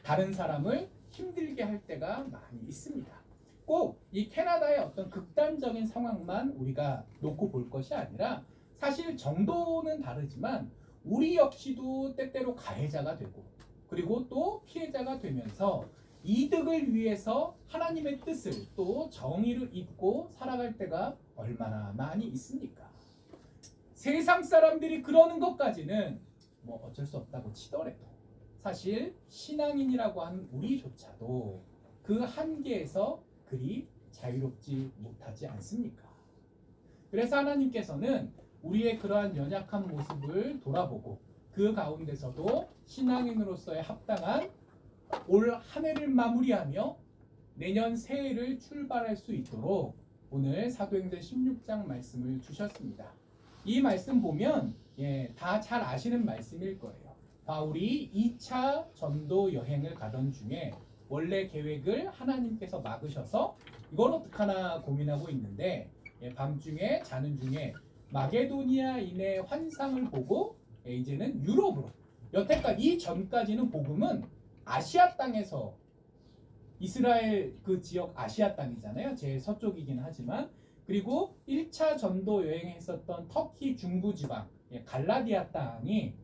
다른 사람을 힘들게 할 때가 많이 있습니다. 꼭 이 캐나다의 어떤 극단적인 상황만 우리가 놓고 볼 것이 아니라 사실 정도는 다르지만 우리 역시도 때때로 가해자가 되고 그리고 또 피해자가 되면서 이득을 위해서 하나님의 뜻을 또 정의를 잊고 살아갈 때가 얼마나 많이 있습니까? 세상 사람들이 그러는 것까지는 뭐 어쩔 수 없다고 치더라도 사실 신앙인이라고 하는 우리조차도 그 한계에서 그리 자유롭지 못하지 않습니까? 그래서 하나님께서는 우리의 그러한 연약한 모습을 돌아보고 그 가운데서도 신앙인으로서의 합당한 올 한 해를 마무리하며 내년 새해를 출발할 수 있도록 오늘 사도행전 16장 말씀을 주셨습니다. 이 말씀 보면 다 잘 아시는 말씀일 거예요. 바울이 2차 전도 여행을 가던 중에 원래 계획을 하나님께서 막으셔서 이걸 어떡하나 고민하고 있는데 밤중에 자는 중에 마게도니아인의 환상을 보고 이제는 유럽으로 여태까지 이전까지는 복음은 아시아 땅에서 이스라엘 그 지역 아시아 땅이잖아요. 제일 서쪽이긴 하지만 그리고 1차 전도 여행했었던 터키 중부지방 갈라디아 땅이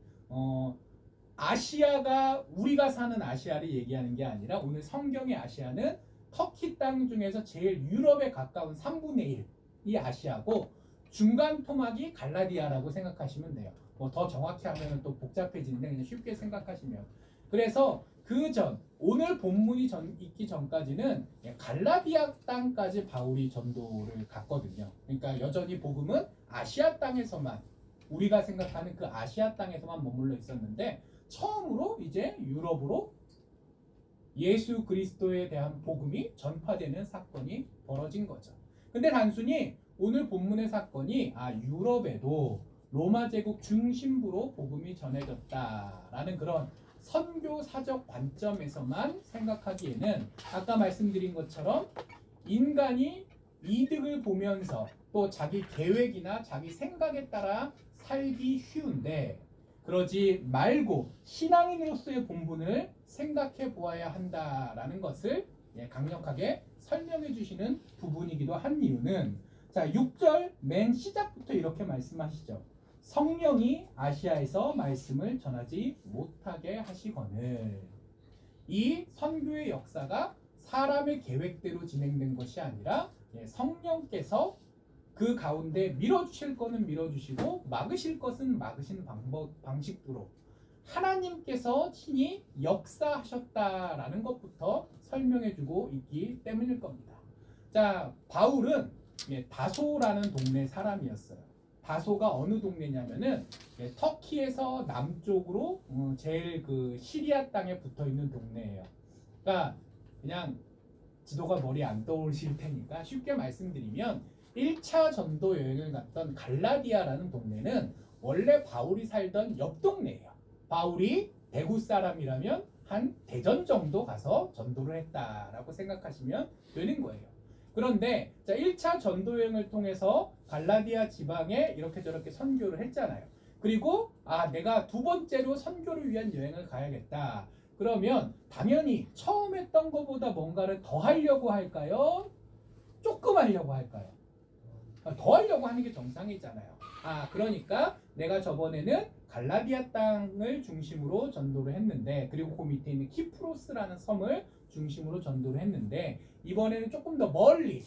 아시아가 우리가 사는 아시아를 얘기하는 게 아니라 오늘 성경의 아시아는 터키 땅 중에서 제일 유럽에 가까운 3분의 1이 아시아고 중간 토막이 갈라디아라고 생각하시면 돼요. 뭐 더 정확히 하면 또 복잡해지는데 그냥 쉽게 생각하시면. 그래서 그 전 오늘 본문이 있기 전까지는 갈라디아 땅까지 바울이 전도를 갔거든요. 그러니까 여전히 복음은 아시아 땅에서만 우리가 생각하는 그 아시아 땅에서만 머물러 있었는데 처음으로 이제 유럽으로 예수 그리스도에 대한 복음이 전파되는 사건이 벌어진 거죠. 근데 단순히 오늘 본문의 사건이 유럽에도 로마 제국 중심부로 복음이 전해졌다라는 그런 선교사적 관점에서만 생각하기에는 아까 말씀드린 것처럼 인간이 이득을 보면서 또 자기 계획이나 자기 생각에 따라 살기 쉬운데 그러지 말고 신앙인으로서의 본분을 생각해 보아야 한다라는 것을 강력하게 설명해 주시는 부분이기도 한 이유는 자 6절 맨 시작부터 이렇게 말씀하시죠. 성령이 아시아에서 말씀을 전하지 못하게 하시거늘. 이 선교의 역사가 사람의 계획대로 진행된 것이 아니라 성령께서 그 가운데 밀어주실 거는 밀어주시고 막으실 것은 막으신 방식으로 하나님께서 친히 역사하셨다라는 것부터 설명해주고 있기 때문일 겁니다. 자, 바울은 다소라는 동네 사람이었어요. 다소가 어느 동네냐면은 터키에서 남쪽으로 제일 그 시리아 땅에 붙어 있는 동네예요. 그러니까 그냥 지도가 머리에 안 떠오르실 테니까 쉽게 말씀드리면 1차 전도 여행을 갔던 갈라디아라는 동네는 원래 바울이 살던 옆 동네예요. 바울이 대구 사람이라면 한 대전 정도 가서 전도를 했다라고 생각하시면 되는 거예요. 그런데 자 1차 전도 여행을 통해서 갈라디아 지방에 이렇게 저렇게 선교를 했잖아요. 그리고 내가 두 번째로 선교를 위한 여행을 가야겠다. 그러면 당연히 처음 했던 것보다 뭔가를 더 하려고 할까요? 조금 하려고 할까요? 더 하려고 하는 게 정상이잖아요. 그러니까 내가 저번에는 갈라디아 땅을 중심으로 전도를 했는데 그리고 그 밑에 있는 키프로스라는 섬을 중심으로 전도를 했는데 이번에는 조금 더 멀리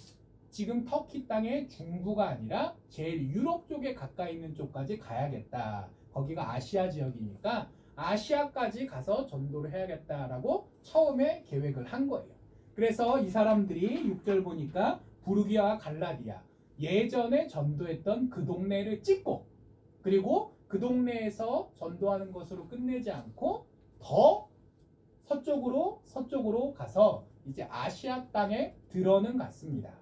지금 터키 땅의 중부가 아니라 제일 유럽 쪽에 가까이 있는 쪽까지 가야겠다. 거기가 아시아 지역이니까 아시아까지 가서 전도를 해야겠다라고 처음에 계획을 한 거예요. 그래서 이 사람들이 6절 보니까 부르기아와 갈라디아 예전에 전도했던 그 동네를 찍고 그리고 그 동네에서 전도하는 것으로 끝내지 않고 더 서쪽으로 가서 이제 아시아 땅에 들어는 갔습니다.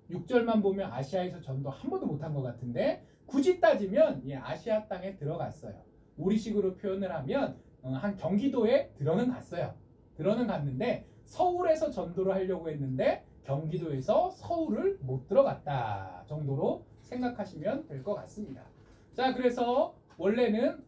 6절만 보면 아시아에서 전도 한 번도 못한 것 같은데 굳이 따지면 아시아 땅에 들어갔어요. 우리식으로 표현을 하면 한 경기도에 들어는 갔어요. 들어는 갔는데 서울에서 전도를 하려고 했는데 경기도에서 서울을 못 들어갔다 정도로 생각하시면 될 것 같습니다. 자, 그래서 원래는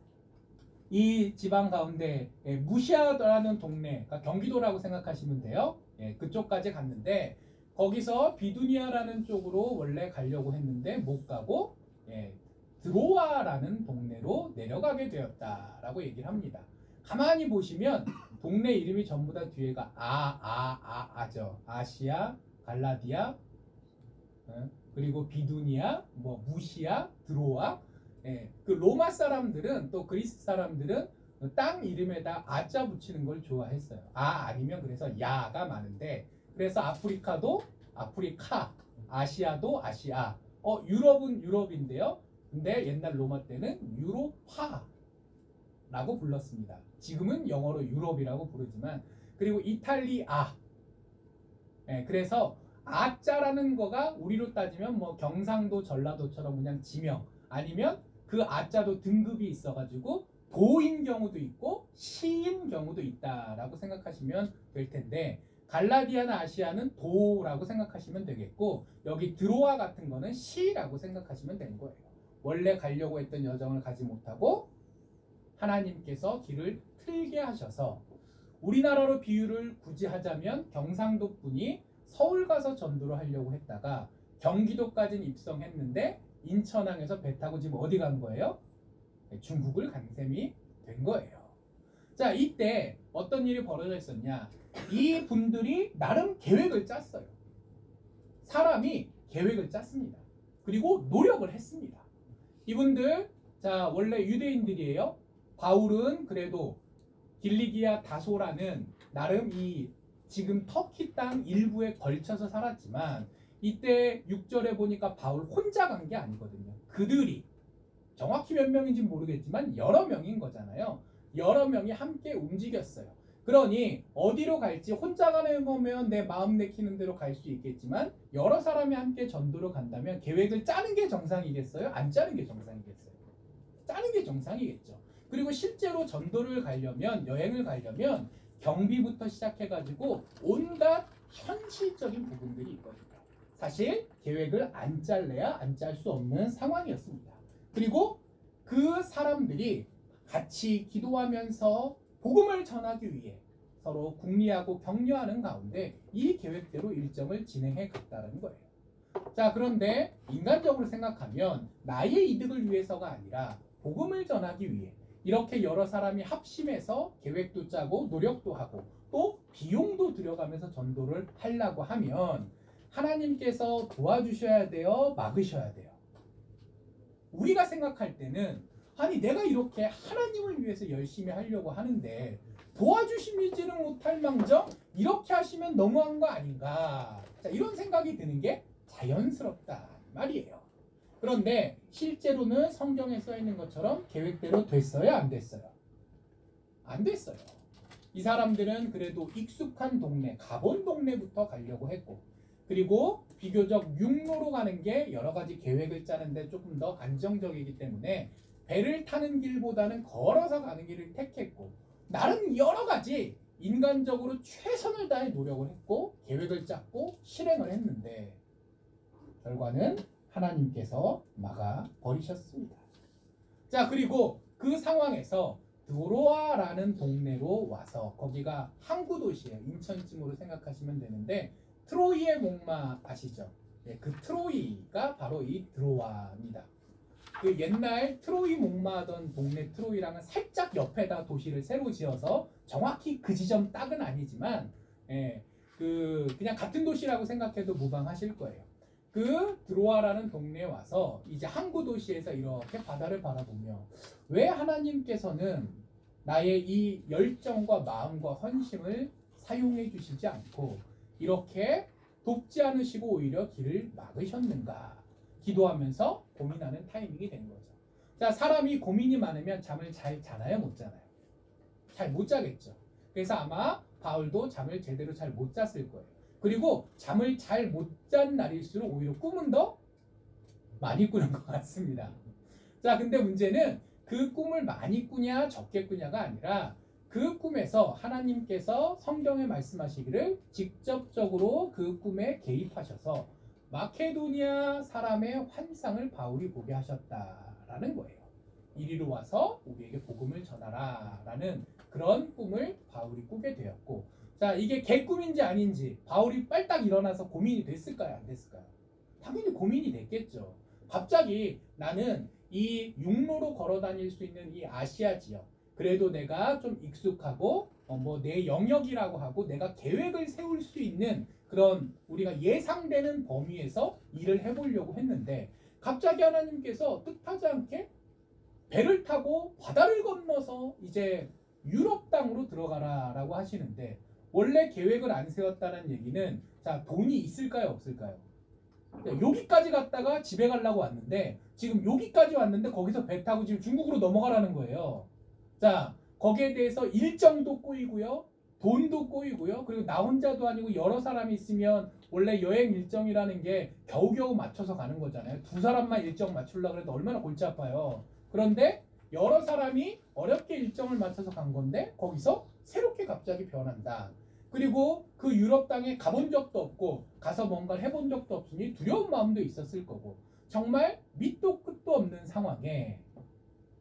이 지방 가운데 무시아라는 동네, 그러니까 경기도라고 생각하시면 돼요. 그쪽까지 갔는데 거기서 비두니아라는 쪽으로 원래 가려고 했는데 못 가고 드로아라는 동네로 내려가게 되었다라고 얘기를 합니다. 가만히 보시면 동네 이름이 전부 다 뒤에가 아죠. 아시아, 갈라디아, 그리고 비두니아, 무시아, 드로아. 그 로마 사람들은 또 그리스 사람들은 땅 이름에다 아자 붙이는 걸 좋아했어요. 아니면 그래서 야가 많은데 그래서 아프리카도 아프리카, 아시아도 아시아. 유럽은 유럽인데요. 근데 옛날 로마 때는 유로파라고 불렀습니다. 지금은 영어로 유럽이라고 부르지만 그리고 이탈리아. 그래서 아자라는 거가 우리로 따지면 경상도, 전라도처럼 그냥 지명 아니면 그 아자도 등급이 있어가지고 도인 경우도 있고 시인 경우도 있다라고 생각하시면 될 텐데 갈라디아나 아시아는 도라고 생각하시면 되겠고 여기 드로아 같은 거는 시라고 생각하시면 되는 거예요. 원래 가려고 했던 여정을 가지 못하고 하나님께서 길을 틀게 하셔서 우리나라로 비유를 굳이 하자면 경상도 분이 서울 가서 전도를 하려고 했다가 경기도까지는 입성했는데 인천항에서 배 타고 지금 어디 간 거예요? 네, 중국을 간 셈이 된 거예요. 자, 이때 어떤 일이 벌어져 있었냐? 이 분들이 나름 계획을 짰어요. 사람이 계획을 짰습니다. 그리고 노력을 했습니다. 이분들, 자, 원래 유대인들이에요. 바울은 그래도 길리기아 다소라는 나름 이 지금 터키 땅 일부에 걸쳐서 살았지만 이때 6절에 보니까 바울 혼자 간 게 아니거든요. 그들이 정확히 몇 명인지는 모르겠지만 여러 명인 거잖아요. 여러 명이 함께 움직였어요. 그러니 어디로 갈지 혼자 가는 거면 내 마음 내키는 대로 갈 수 있겠지만 여러 사람이 함께 전도로 간다면 계획을 짜는 게 정상이겠어요? 안 짜는 게 정상이겠어요? 짜는 게 정상이겠죠. 그리고 실제로 전도를 가려면 여행을 가려면 경비부터 시작해가지고 온갖 현실적인 부분들이 있거든요. 사실 계획을 안 짤래야 안 짤 수 없는 상황이었습니다. 그리고 그 사람들이 같이 기도하면서 복음을 전하기 위해 서로 궁리하고 격려하는 가운데 이 계획대로 일정을 진행해 갔다는 거예요. 자, 그런데 인간적으로 생각하면 나의 이득을 위해서가 아니라 복음을 전하기 위해 이렇게 여러 사람이 합심해서 계획도 짜고 노력도 하고 또 비용도 들여가면서 전도를 하려고 하면 하나님께서 도와주셔야 돼요? 막으셔야 돼요? 우리가 생각할 때는 아니 내가 이렇게 하나님을 위해서 열심히 하려고 하는데 도와주시지는 못할 망정 이렇게 하시면 너무한 거 아닌가, 자, 이런 생각이 드는 게 자연스럽다 말이에요. 그런데 실제로는 성경에 써 있는 것처럼 계획대로 됐어요? 안 됐어요? 안 됐어요. 이 사람들은 그래도 익숙한 동네, 가본 동네부터 가려고 했고 그리고 비교적 육로로 가는 게 여러 가지 계획을 짜는데 조금 더 안정적이기 때문에 배를 타는 길보다는 걸어서 가는 길을 택했고 나름 여러 가지 인간적으로 최선을 다해 노력을 했고 계획을 짰고 실행을 했는데 결과는 하나님께서 막아 버리셨습니다. 자, 그리고 그 상황에서 드로아라는 동네로 와서 거기가 항구 도시예요. 인천쯤으로 생각하시면 되는데 트로이의 목마 아시죠? 네, 그 트로이가 바로 이 드로아입니다. 그 옛날 트로이 목마하던 동네 트로이랑은 살짝 옆에다 도시를 새로 지어서 정확히 그 지점 딱은 아니지만 그냥 같은 도시라고 생각해도 무방하실 거예요. 그 드로아라는 동네에 와서 이제 항구 도시에서 이렇게 바다를 바라보며 왜 하나님께서는 나의 이 열정과 마음과 헌심을 사용해 주시지 않고 이렇게 돕지 않으시고 오히려 길을 막으셨는가 기도하면서 고민하는 타이밍이 된 거죠. 자, 사람이 고민이 많으면 잠을 잘 자나요? 못 자나요? 잘 못 자겠죠. 그래서 아마 바울도 잠을 제대로 잘 못 잤을 거예요. 그리고 잠을 잘 못 잔 날일수록 오히려 꿈은 더 많이 꾸는 것 같습니다. 자, 근데 문제는 그 꿈을 많이 꾸냐 적게 꾸냐가 아니라 그 꿈에서 하나님께서 성경에 말씀하시기를 직접적으로 그 꿈에 개입하셔서 마케도니아 사람의 환상을 바울이 보게 하셨다라는 거예요. 이리로 와서 우리에게 복음을 전하라 라는 그런 꿈을 바울이 꾸게 되었고, 자, 이게 개꿈인지 아닌지 바울이 빨딱 일어나서 고민이 됐을까요? 안 됐을까요? 당연히 고민이 됐겠죠. 갑자기 나는 이 육로로 걸어 다닐 수 있는 이 아시아 지역, 그래도 내가 좀 익숙하고 내 영역이라고 하고 내가 계획을 세울 수 있는 그런 우리가 예상되는 범위에서 일을 해보려고 했는데 갑자기 하나님께서 뜻하지 않게 배를 타고 바다를 건너서 이제 유럽 땅으로 들어가라 라고 하시는데, 원래 계획을 안 세웠다는 얘기는 자, 돈이 있을까요 없을까요? 여기까지 갔다가 집에 가려고 왔는데 지금 여기까지 왔는데 거기서 배 타고 지금 중국으로 넘어가라는 거예요. 자, 거기에 대해서 일정도 꼬이고요, 돈도 꼬이고요, 그리고 나 혼자도 아니고 여러 사람이 있으면 원래 여행 일정이라는 게 겨우겨우 맞춰서 가는 거잖아요. 두 사람만 일정 맞추려고 해도 얼마나 골치 아파요. 그런데 여러 사람이 어렵게 일정을 맞춰서 간 건데 거기서 새롭게 갑자기 변한다. 그리고 그 유럽 땅에 가본 적도 없고 가서 뭔가를 해본 적도 없으니 두려운 마음도 있었을 거고 정말 밑도 끝도 없는 상황에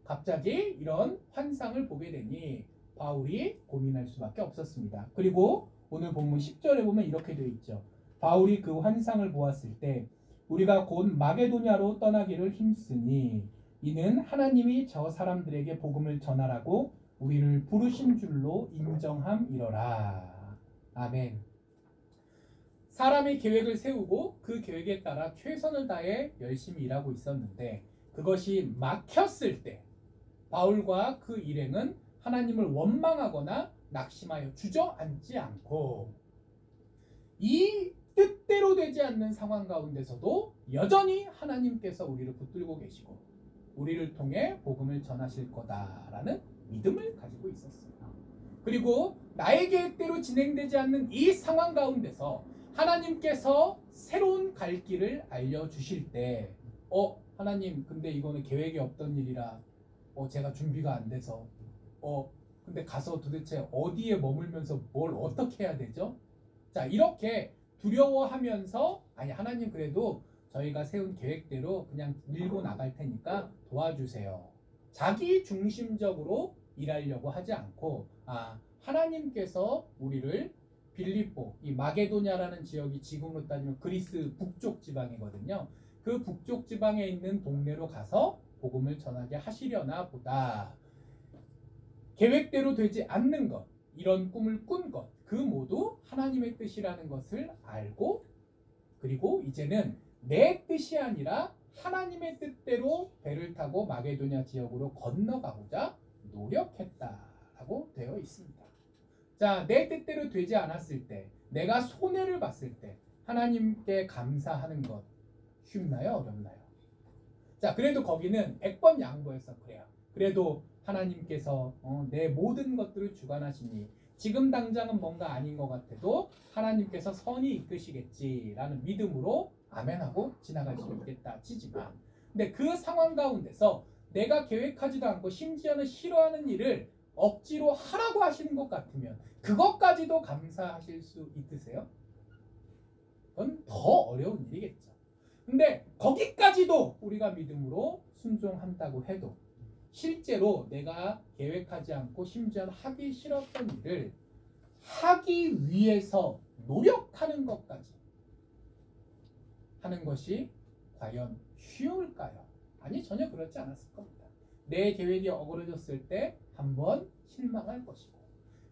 갑자기 이런 환상을 보게 되니 바울이 고민할 수밖에 없었습니다. 그리고 오늘 본문 10절에 보면 이렇게 되어 있죠. 바울이 그 환상을 보았을 때 우리가 곧 마게도냐로 떠나기를 힘쓰니 이는 하나님이 저 사람들에게 복음을 전하라고 우리를 부르신 줄로 인정함이러라. 아멘. 사람이 계획을 세우고 그 계획에 따라 최선을 다해 열심히 일하고 있었는데 그것이 막혔을 때 바울과 그 일행은 하나님을 원망하거나 낙심하여 주저앉지 않고 이 뜻대로 되지 않는 상황 가운데서도 여전히 하나님께서 우리를 붙들고 계시고 우리를 통해 복음을 전하실 거다라는 믿음을 가지고 있었어요. 그리고 나의 계획대로 진행되지 않는 이 상황 가운데서 하나님께서 새로운 갈 길을 알려주실 때 하나님 근데 이거는 계획이 없던 일이라 제가 준비가 안 돼서 근데 가서 도대체 어디에 머물면서 뭘 어떻게 해야 되죠? 자, 이렇게 두려워하면서 아니 하나님 그래도 저희가 세운 계획대로 그냥 밀고 나갈 테니까 도와주세요. 자기 중심적으로 일하려고 하지 않고 하나님께서 우리를 빌립보, 이 마게도냐라는 지역이 지금으로 따지면 그리스 북쪽 지방이거든요. 그 북쪽 지방에 있는 동네로 가서 복음을 전하게 하시려나 보다. 계획대로 되지 않는 것, 이런 꿈을 꾼 것, 그 모두 하나님의 뜻이라는 것을 알고 그리고 이제는 내 뜻이 아니라 하나님의 뜻대로 배를 타고 마게도냐 지역으로 건너가고자 노력했다라고 되어 있습니다. 자, 내 뜻대로 되지 않았을 때, 내가 손해를 봤을 때 하나님께 감사하는 것 쉽나요? 어렵나요? 자, 그래도 거기는 100번 양보해서 그래요. 그래도 하나님께서 내 모든 것들을 주관하시니 지금 당장은 뭔가 아닌 것 같아도 하나님께서 선히 이끄시겠지라는 믿음으로 아멘하고 지나갈 수 있겠다 치지만 근데 그 상황 가운데서 내가 계획하지도 않고 심지어는 싫어하는 일을 억지로 하라고 하시는 것 같으면 그것까지도 감사하실 수 있으세요? 그건 더 어려운 일이겠죠. 근데 거기까지도 우리가 믿음으로 순종한다고 해도 실제로 내가 계획하지 않고 심지어는 하기 싫었던 일을 하기 위해서 노력하는 것까지 하는 것이 과연 쉬울까요? 아니, 전혀 그렇지 않았을 겁니다. 내 계획이 어그러졌을 때 한번 실망할 것이고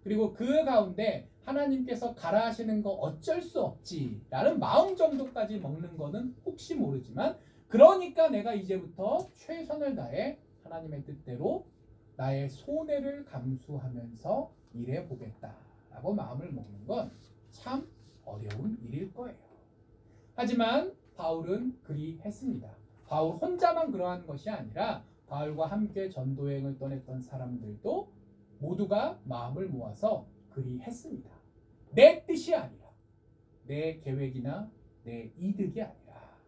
그리고 그 가운데 하나님께서 가라 하시는 거 어쩔 수 없지라는 마음 정도까지 먹는 거는 혹시 모르지만 그러니까 내가 이제부터 최선을 다해 하나님의 뜻대로 나의 손해를 감수하면서 일해보겠다라고 마음을 먹는 건 참 어려운 일일 거예요. 하지만 바울은 그리했습니다. 바울 혼자만 그러한 것이 아니라 바울과 함께 전도여행을 떠났던 사람들도 모두가 마음을 모아서 그리했습니다. 내 뜻이 아니라 내 계획이나 내 이득이 아니라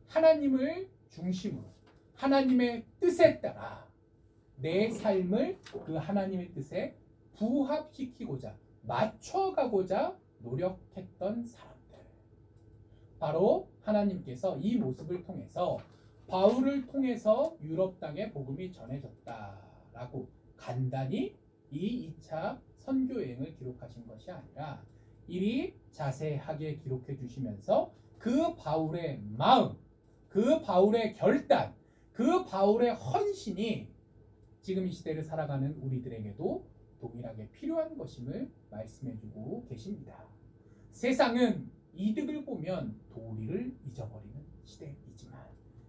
하나님을 중심으로 하나님의 뜻에 따라 내 삶을 그 하나님의 뜻에 부합시키고자 맞춰가고자 노력했던 사람들, 바로 하나님께서 이 모습을 통해서 바울을 통해서 유럽 땅에 복음이 전해졌다라고 간단히 이 2차 선교여행을 기록하신 것이 아니라 이리 자세하게 기록해 주시면서 그 바울의 마음, 그 바울의 결단, 그 바울의 헌신이 지금 이 시대를 살아가는 우리들에게도 동일하게 필요한 것임을 말씀해주고 계십니다. 세상은 이득을 보면 도리를 잊어버리는 시대이지만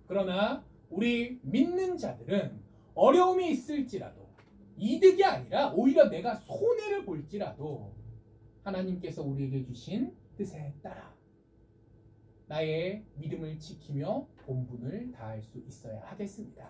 그러나 우리 믿는 자들은 어려움이 있을지라도 이득이 아니라 오히려 내가 손해를 볼지라도 하나님께서 우리에게 주신 뜻에 따라 나의 믿음을 지키며 본분을 다할 수 있어야 하겠습니다.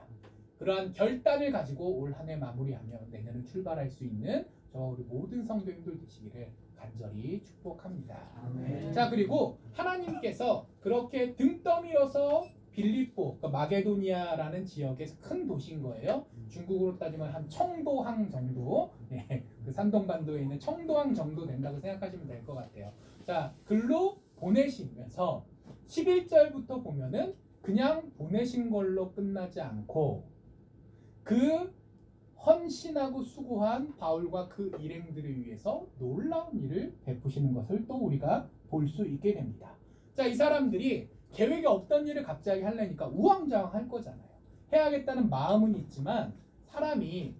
그러한 결단을 가지고 올 한 해 마무리하며 내년을 출발할 수 있는 저 우리 모든 성도님들 되시기를 간절히 축복합니다. 아멘. 자, 그리고 하나님께서 그렇게 등 떠밀어서 빌립보, 그러니까 마게도니아라는 지역에서 큰 도시인 거예요. 중국으로 따지면 한 청도항 정도, 그 산동반도에 있는 청도항 정도 된다고 생각하시면 될 것 같아요. 자, 글로 보내시면서 11절부터 보면은 그냥 보내신 걸로 끝나지 않고 그 헌신하고 수고한 바울과 그 일행들을 위해서 놀라운 일을 베푸시는 것을 또 우리가 볼 수 있게 됩니다. 자, 이 사람들이 계획이 없던 일을 갑자기 하려니까 우왕좌왕할 거잖아요. 해야겠다는 마음은 있지만 사람이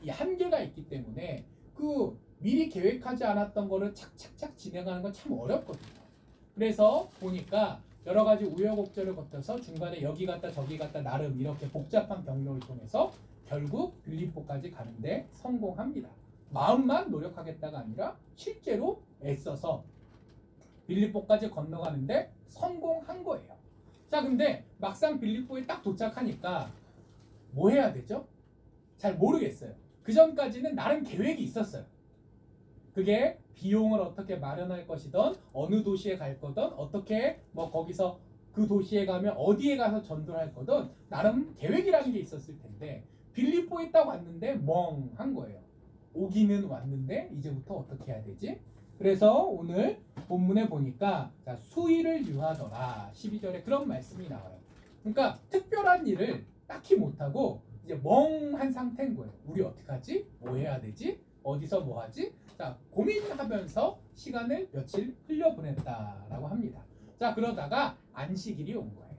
이 한계가 있기 때문에 그 미리 계획하지 않았던 거를 착착착 진행하는 건 참 어렵거든요. 그래서 보니까 여러 가지 우여곡절을 거쳐서 중간에 여기 갔다 저기 갔다 나름 이렇게 복잡한 경로를 통해서 결국 빌립보까지 가는데 성공합니다. 마음만 노력하겠다가 아니라 실제로 애써서 빌립보까지 건너가는데 성공한 거예요. 자, 근데 막상 빌립보에 딱 도착하니까 뭐 해야 되죠? 잘 모르겠어요. 그 전까지는 나름 계획이 있었어요. 그게 비용을 어떻게 마련할 것이든 어느 도시에 갈 거든 어떻게 뭐 거기서 그 도시에 가면 어디에 가서 전도를 할 거든 나름 계획이라는 게 있었을 텐데 빌립보에 딱 왔는데 멍한 거예요. 오기는 왔는데 이제부터 어떻게 해야 되지? 그래서 오늘 본문에 보니까 자, 수의를 유하더라 12절에 그런 말씀이 나와요. 그러니까 특별한 일을 딱히 못하고 이제 멍한 상태인 거예요. 우리 어떡하지? 뭐 해야 되지? 어디서 뭐 하지? 자, 고민하면서 시간을 며칠 흘려보냈다라고 합니다. 자, 그러다가 안식일이 온 거예요.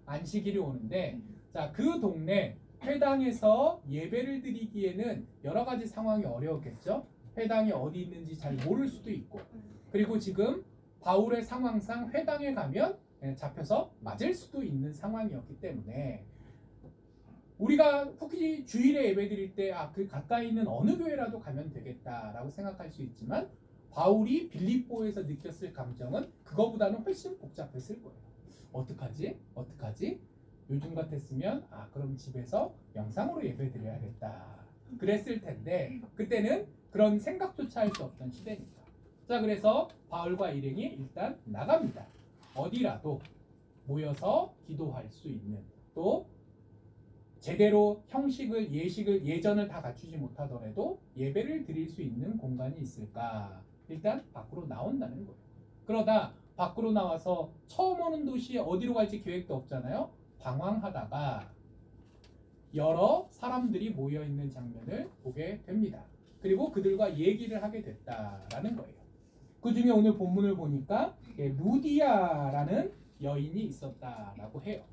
안식일이 오는데 자, 그 동네 회당에서 예배를 드리기에는 여러 가지 상황이 어려웠겠죠. 회당이 어디 있는지 잘 모를 수도 있고 그리고 지금 바울의 상황상 회당에 가면 잡혀서 맞을 수도 있는 상황이었기 때문에 우리가 혹시 주일에 예배 드릴 때 그 가까이 있는 어느 교회라도 가면 되겠다라고 생각할 수 있지만 바울이 빌립보에서 느꼈을 감정은 그거보다는 훨씬 복잡했을 거예요. 어떡하지? 어떡하지? 요즘 같았으면 그럼 집에서 영상으로 예배 드려야겠다 그랬을 텐데 그때는 그런 생각조차 할 수 없던 시대니까. 자, 그래서 바울과 일행이 일단 나갑니다. 어디라도 모여서 기도할 수 있는 또 제대로 형식을 예전을 다 갖추지 못하더라도 예배를 드릴 수 있는 공간이 있을까? 일단 밖으로 나온다는 거예요. 그러다 밖으로 나와서 처음 오는 도시에 어디로 갈지 계획도 없잖아요. 방황하다가 여러 사람들이 모여있는 장면을 보게 됩니다. 그리고 그들과 얘기를 하게 됐다라는 거예요. 그 중에 오늘 본문을 보니까 루디아라는 여인이 있었다라고 해요.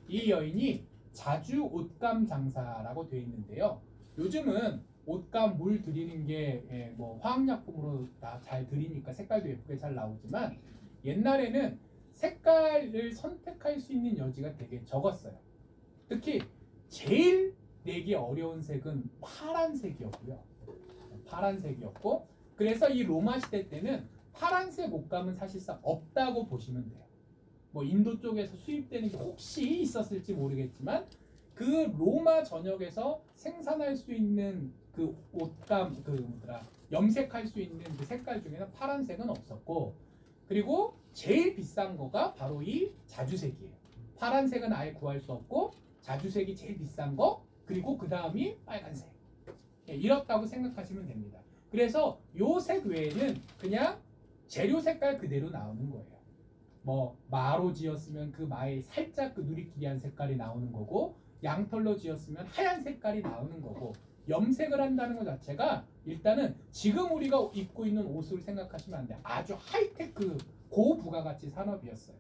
이 여인이 자주 옷감 장사라고 되어 있는데요. 요즘은 옷감 물 드리는 게 뭐 화학약품으로 잘 드리니까 색깔도 예쁘게 잘 나오지만 옛날에는 색깔을 선택할 수 있는 여지가 되게 적었어요. 특히 제일 내기 어려운 색은 파란색이었고요. 파란색이었고 그래서 이 로마 시대 때는 파란색 옷감은 사실상 없다고 보시면 돼요. 뭐 인도 쪽에서 수입되는 게 혹시 있었을지 모르겠지만 그 로마 전역에서 생산할 수 있는 그 옷감 염색할 수 있는 그 색깔 중에는 파란색은 없었고 그리고 제일 비싼 거가 바로 이 자주색이에요. 파란색은 아예 구할 수 없고 자주색이 제일 비싼 거 그리고 그 다음이 빨간색 이렇다고 생각하시면 됩니다. 그래서 요 색 외에는 그냥 재료 색깔 그대로 나오는 거예요. 뭐 마로 지었으면 그 마에 살짝 그 누리끼리한 색깔이 나오는 거고 양털로 지었으면 하얀 색깔이 나오는 거고 염색을 한다는 것 자체가 일단은 지금 우리가 입고 있는 옷을 생각하시면 안 돼요. 아주 하이테크 고부가가치 산업이었어요.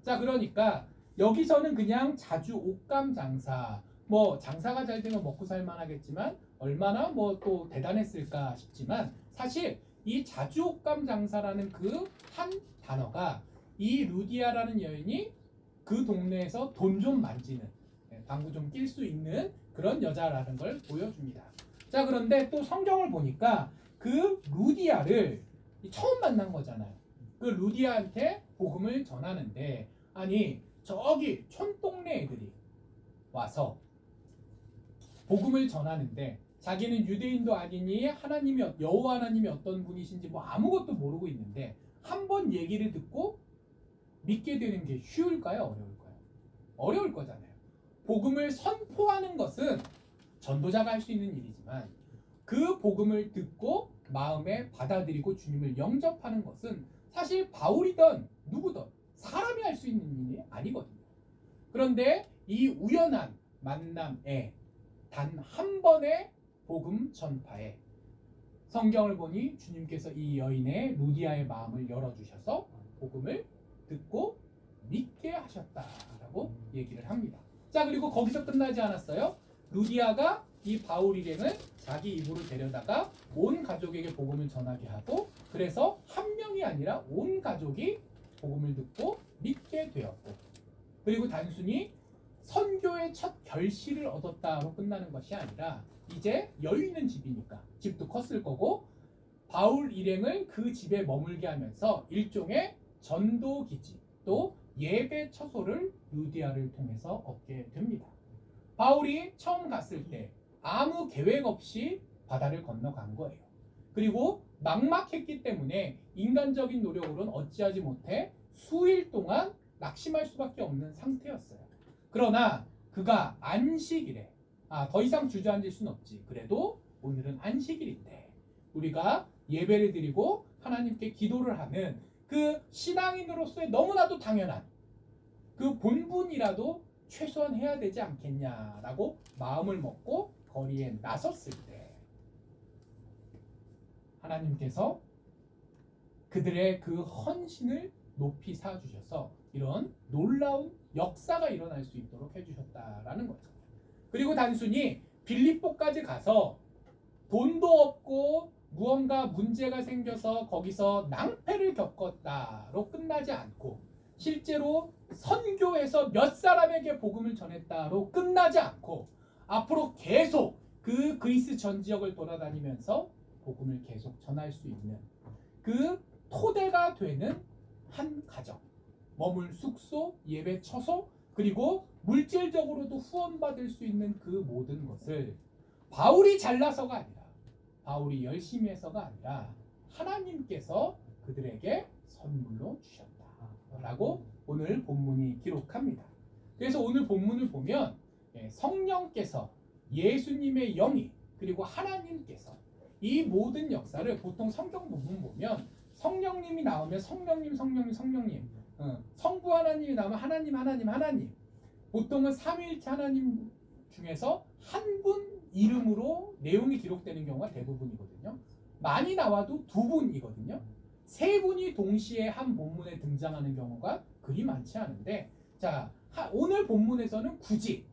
자, 그러니까 여기서는 그냥 자주 옷감 장사 뭐 장사가 잘 되면 먹고 살만 하겠지만 얼마나 뭐 또 대단했을까 싶지만 사실 이 자주 옷감 장사라는 그 한 단어가 이 루디아라는 여인이 그 동네에서 돈 좀 만지는 방구 좀 낄 수 있는 그런 여자라는 걸 보여줍니다. 자, 그런데 또 성경을 보니까 그 루디아를 처음 만난 거잖아요. 그 루디아한테 복음을 전하는데 아니 저기 촌동네 애들이 와서 복음을 전하는데 자기는 유대인도 아니니 하나님이 여호와 하나님이 어떤 분이신지 뭐 아무것도 모르고 있는데 한번 얘기를 듣고 믿게 되는 게 쉬울까요? 어려울까요? 어려울 거잖아요. 복음을 선포하는 것은 전도자가 할 수 있는 일이지만 그 복음을 듣고 마음에 받아들이고 주님을 영접하는 것은 사실 바울이든 누구든 사람이 할 수 있는 일이 아니거든요. 그런데 이 우연한 만남에 단 한 번의 복음 전파에 성경을 보니 주님께서 이 여인의 루디아의 마음을 열어주셔서 복음을 듣고 믿게 하셨다라고 얘기를 합니다. 자, 그리고 거기서 끝나지 않았어요. 루디아가 이 바울 일행을 자기 입으로 데려다가 온 가족에게 복음을 전하게 하고, 그래서 한 명이 아니라 온 가족이 복음을 듣고 믿게 되었고, 그리고 단순히 선교의 첫 결실을 얻었다로 끝나는 것이 아니라 이제 여유 있는 집이니까 집도 컸을 거고, 바울 일행을 그 집에 머물게 하면서 일종의 전도 기지 또 예배 처소를 루디아를 통해서 얻게 됩니다. 바울이 처음 갔을 때 아무 계획 없이 바다를 건너간 거예요. 그리고 막막했기 때문에 인간적인 노력으로는 어찌하지 못해 수일 동안 낙심할 수밖에 없는 상태였어요. 그러나 그가 안식일에 더 이상 주저앉을 순 없지. 그래도 오늘은 안식일인데 우리가 예배를 드리고 하나님께 기도를 하는 그 신앙인으로서의 너무나도 당연한 그 본분이라도 최소한 해야 되지 않겠냐라고 마음을 먹고 거리에 나섰을 때 하나님께서 그들의 그 헌신을 높이 사주셔서 이런 놀라운 역사가 일어날 수 있도록 해주셨다라는 거죠. 그리고 단순히 빌립보까지 가서 돈도 없고 무언가 문제가 생겨서 거기서 낭패를 겪었다로 끝나지 않고, 실제로 선교에서 몇 사람에게 복음을 전했다로 끝나지 않고 앞으로 계속 그 그리스 전 지역을 돌아다니면서 복음을 계속 전할 수 있는 그 토대가 되는 한 가정, 머물 숙소, 예배 처소, 그리고 물질적으로도 후원받을 수 있는 그 모든 것을 바울이 잘나서가 아니라, 바울이 열심히 해서가 아니라 하나님께서 그들에게 선물로 주셨다라고 오늘 본문이 기록합니다. 그래서 오늘 본문을 보면 성령께서, 예수님의 영이, 그리고 하나님께서 이 모든 역사를, 보통 성경 본문 보면 성령님이 나오면 성령님, 성부 하나님이 나오면 하나님, 보통은 삼위일체 하나님 중에서 한 분 이름으로 내용이 기록되는 경우가 대부분이거든요. 많이 나와도 두 분이거든요. 세 분이 동시에 한 본문에 등장하는 경우가 그리 많지 않은데, 자, 오늘 본문에서는 굳이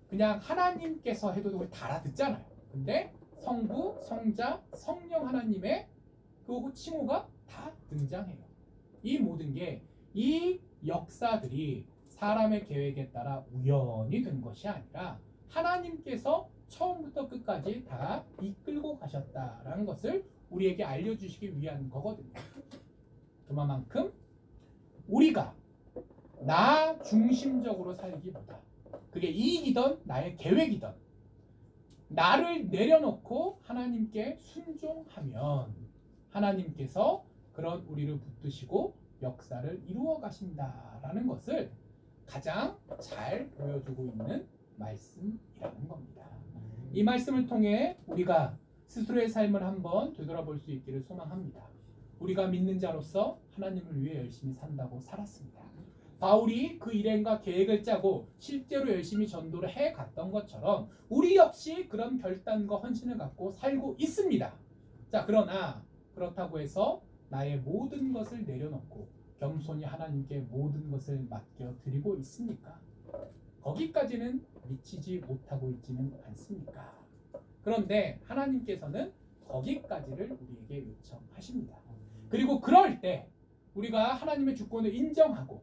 그냥 하나님께서 해도 우리 다 알아듣잖아요. 근데 성부, 성자, 성령 하나님의 그 칭호가 다 등장해요. 이 모든 게, 이 역사들이 사람의 계획에 따라 우연히 된 것이 아니라 하나님께서 처음부터 끝까지 다 이끌고 가셨다라는 것을 우리에게 알려주시기 위한 거거든요. 그만큼 우리가 나 중심적으로 살기보다, 그게 이익이든 나의 계획이든, 나를 내려놓고 하나님께 순종하면 하나님께서 그런 우리를 붙드시고 역사를 이루어 가신다라는 것을 가장 잘 보여주고 있는 말씀이라는 겁니다. 이 말씀을 통해 우리가 스스로의 삶을 한번 되돌아볼 수 있기를 소망합니다. 우리가 믿는 자로서 하나님을 위해 열심히 산다고 살았습니다. 바울이 그 일행과 계획을 짜고 실제로 열심히 전도를 해갔던 것처럼 우리 역시 그런 결단과 헌신을 갖고 살고 있습니다. 자, 그러나 그렇다고 해서 나의 모든 것을 내려놓고 겸손히 하나님께 모든 것을 맡겨드리고 있습니까? 거기까지는 미치지 못하고 있지는 않습니까? 그런데 하나님께서는 거기까지를 우리에게 요청하십니다. 그리고 그럴 때 우리가 하나님의 주권을 인정하고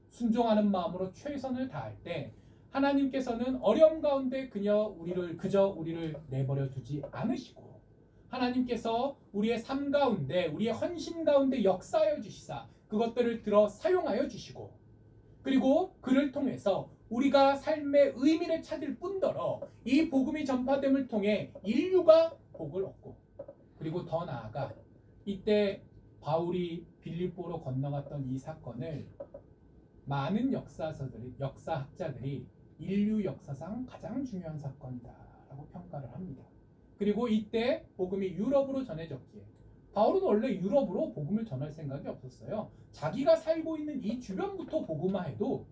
순종하는 마음으로 최선을 다할 때 하나님께서는 어려움 가운데 그저 우리를 내버려 두지 않으시고, 하나님께서 우리의 삶 가운데, 우리의 헌신 가운데 역사하여 주시사 그것들을 들어 사용하여 주시고, 그리고 그를 통해서 우리가 삶의 의미를 찾을 뿐더러 이 복음이 전파됨을 통해 인류가 복을 얻고, 그리고 더 나아가 이때 바울이 빌립보로 건너갔던 이 사건을 많은 역사학자들이 인류 역사상 가장 중요한 사건이다라고 평가를 합니다. 그리고 이때 복음이 유럽으로 전해졌기에, 바울은 원래 유럽으로 복음을 전할 생각이 없었어요. 자기가 살고 있는 이 주변부터 복음화해도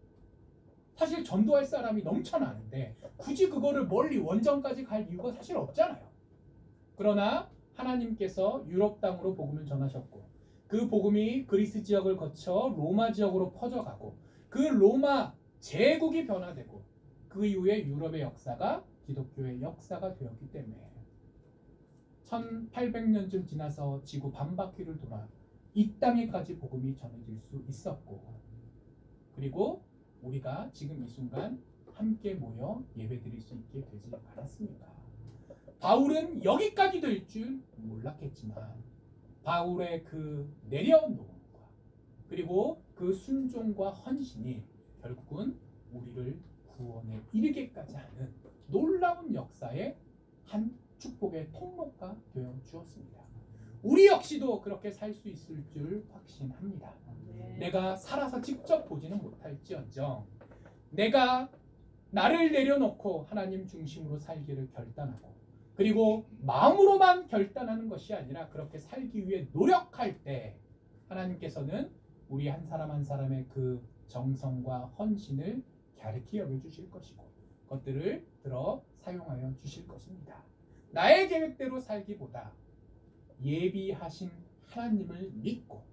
사실 전도할 사람이 넘쳐나는데 굳이 그거를 멀리 원정까지 갈 이유가 사실 없잖아요. 그러나 하나님께서 유럽 땅으로 복음을 전하셨고, 그 복음이 그리스 지역을 거쳐 로마 지역으로 퍼져가고 그 로마 제국이 변화되고 그 이후에 유럽의 역사가 기독교의 역사가 되었기 때문에 1800년쯤 지나서 지구 반바퀴를 돌아 이 땅에까지 복음이 전해질 수 있었고, 그리고 우리가 지금 이 순간 함께 모여 예배드릴 수 있게 되지 않았습니까? 바울은 여기까지 될 줄 몰랐겠지만 바울의 그 내려온 노력과 그리고 그 순종과 헌신이 결국은 우리를 구원에 이르게까지 하는 놀라운 역사의 한 축복의 통로가 되어 주었습니다. 우리 역시도 그렇게 살 수 있을 줄 확신합니다. 내가 살아서 직접 보지는 못할지언정 내가 나를 내려놓고 하나님 중심으로 살기를 결단하고, 그리고 마음으로만 결단하는 것이 아니라 그렇게 살기 위해 노력할 때 하나님께서는 우리 한 사람 한 사람의 그 정성과 헌신을 갸륵히 여겨주실 것이고 그것들을 들어 사용하여 주실 것입니다. 나의 계획대로 살기보다 예비하신 하나님을 믿고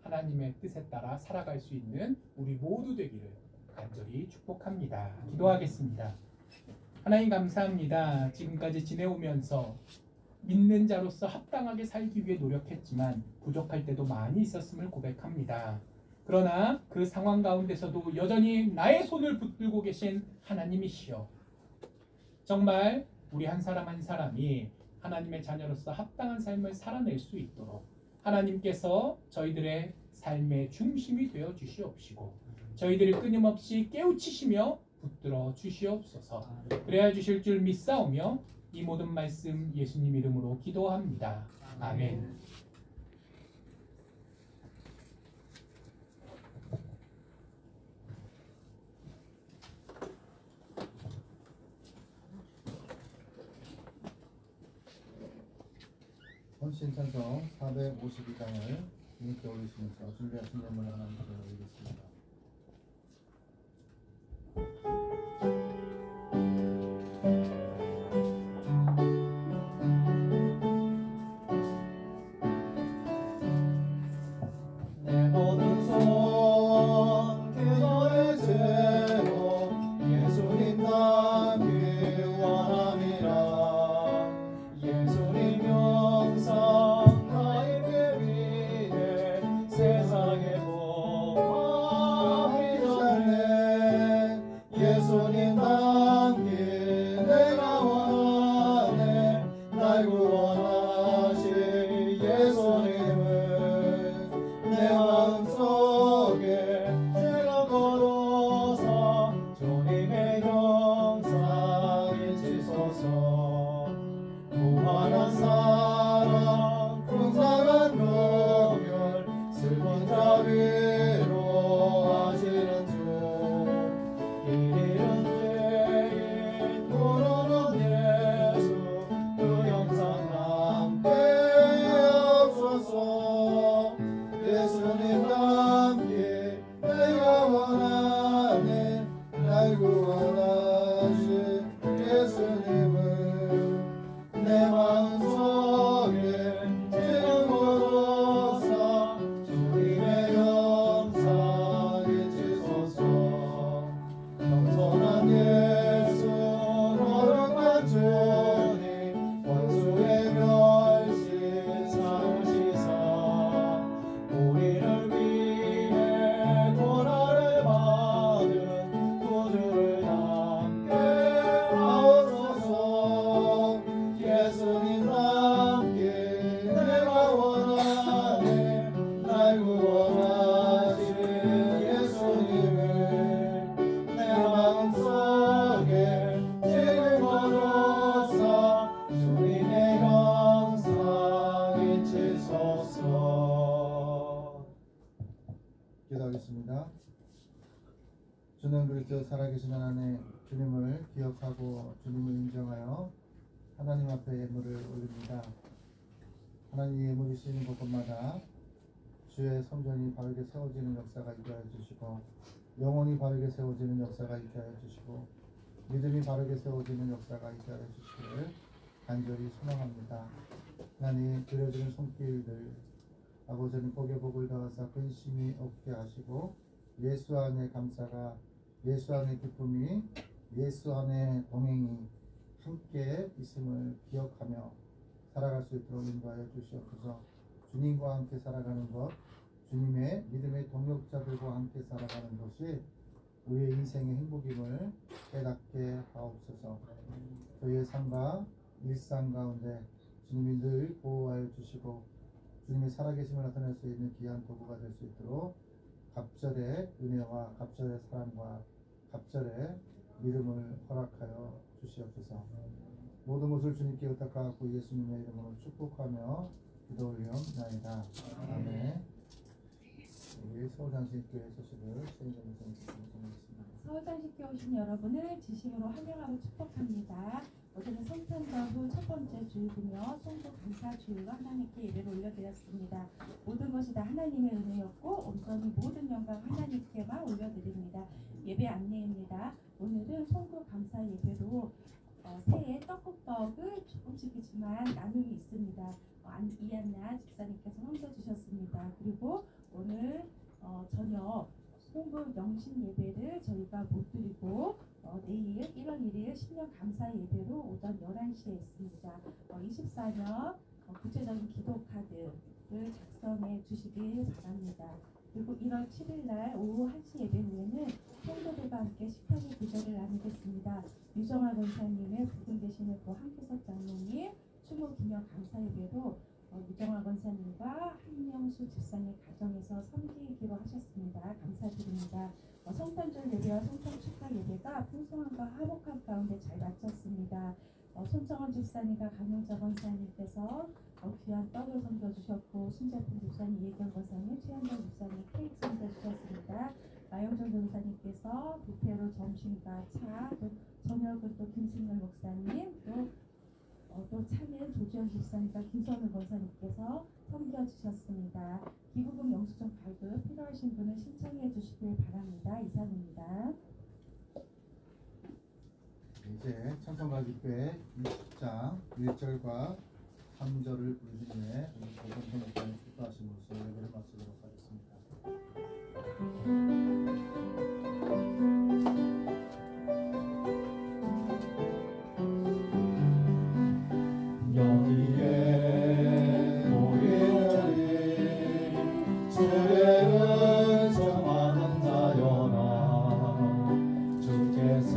하나님의 뜻에 따라 살아갈 수 있는 우리 모두 되기를 간절히 축복합니다. 기도하겠습니다. 하나님 감사합니다. 지금까지 지내오면서 믿는 자로서 합당하게 살기 위해 노력했지만 부족할 때도 많이 있었음을 고백합니다. 그러나 그 상황 가운데서도 여전히 나의 손을 붙들고 계신 하나님이시여, 정말 우리 한 사람 한 사람이 하나님의 자녀로서 합당한 삶을 살아낼 수 있도록 하나님께서 저희들의 삶의 중심이 되어 주시옵시고 저희들을 끊임없이 깨우치시며 붙들어 주시옵소서. 그래야 주실 줄 믿사오며 이 모든 말씀 예수님 이름으로 기도합니다. 아멘. 헌신 찬송 452장을 주님께 올리시면서 준비하신 예물 하나님께 올리겠습니다. 내 모든 손 그녀의 죄로 예수님 남기 원함이라. 예수님 영상 나에게 위해 세상에 복음이 전해. 예수님 남기 내가 원하네. 날 구원하실 예수님을 내 마음속에 주로 걸어서 주님의 형상이 지소서. 무한한 사랑 풍성한 긍휼 슬픈 자 위로하시는 주. 이른 죄인 모르는 예수 그 형상 함께 없소서. 예수님 함께 내가 원하네. 날 구원하실 예수님을 내 마음속에 지금 걸어서 주님의 영상이 지소서. 겸손한 예수 거룩한 주님 원수의 멸시 삼으시사 우리를 위해 고난을 받은 구주를 함께 하옵소서. 예수님 함께 내가 원하네. 날 구원하실 예수님을 내 마음속에 지금 걸어서 주님의 형상이 지소서. 기도하겠습니다. 주는 그리스도 살아계신 하나님, 주님을 기억하고 주님을 인정하여 하나님 앞에 예물을 올립니다. 하나님 예물이 쓰이는 곳곳마다 주의 성전이 바르게 세워지는 역사가 있게 하여 주시고 영혼이 바르게 세워지는 역사가 있게 하여 주시고 믿음이 바르게 세워지는 역사가 있게 하여 주시기를 간절히 소망합니다. 하나님 드려지는 손길들 아버지는 복에 복을 더하사 근심이 없게 하시고 예수 안에 감사가 예수 안에 기쁨이 예수 안에 동행이 함께 있음을 기억하며 살아갈 수 있도록 인도하여 주시옵소서. 주님과 함께 살아가는 것, 주님의 믿음의 동역자들과 함께 살아가는 것이 우리의 인생의 행복임을 깨닫게 하옵소서. 저희의 삶과 일상 가운데 주님이 늘 보호하여 주시고 주님의 살아계심을 나타낼 수 있는 귀한 도구가 될 수 있도록 갑절의 은혜와 갑절의 사랑과 갑절의 믿음을 허락하여 주시옵소서. 모든 것을 주님께 의탁하고 예수님의 이름으로 축복하며 기도 올리옵나이다. 아멘. 우리 서울장신교회 소식을 시행자님 전해주시겠습니다. 서울장식교 오신 여러분을 진심으로 환영하고 축복합니다. 오늘은 성탄절 후 첫 번째 주일이며 송도 감사 주일로 하나님께 예배를 올려드렸습니다. 모든 것이 다 하나님의 은혜였고 온전히 모든 영광 하나님께만 올려드립니다. 예배 안내입니다. 오늘은 송도 감사 예배로 새해 떡국떡을 조금씩이지만 나눔이 있습니다. 이한나 집사님께서 헌금 주셨습니다. 그리고 오늘 저녁 홍보 영신 예배를 저희가 못 드리고 내일 1월 1일 신년 감사 예배로 오전 11시에 있습니다. 24년 구체적인 기도 카드를 작성해 주시길 바랍니다. 그리고 1월 7일 날 오후 1시 예배 후에는 성도들과 함께 식탁의 기도를 나누겠습니다. 유정아 권사님의 부분 되시는 또 한기석 장로님 추모 기념 감사 예배로 유정아 권사님과 한명수 집사님 가정에서 섬기기로 하셨습니다. 감사드립니다. 성탄절 예배와 성탄 축하 예배가 풍성함과 화목함 가운데 잘 마쳤습니다. 손정원 집사님과 강용자 권사님께서 귀한 떡을 섬겨주셨고 신재풍 집사님, 예경 권사님, 최현정 집사님 케이크 섬겨주셨습니다. 마영정 전사님께서 뷔페로 점심과 차, 또 저녁은 또 김승열 목사님, 또 차는 조지현 집사님과 김선우 권사님께서 섬겨주셨습니다. 기부금 영수증 발급 필요하신 분은 신청해 주시길 바랍니다. 이상입니다. 이제 찬송가기교회 20장 1절과 3절을 부르신 후에 우리 고전성 목사님 축도하심으로써 예배를 마치도록 하겠습니다. 여기에 모이리 주의 은총하는 자여라 주께서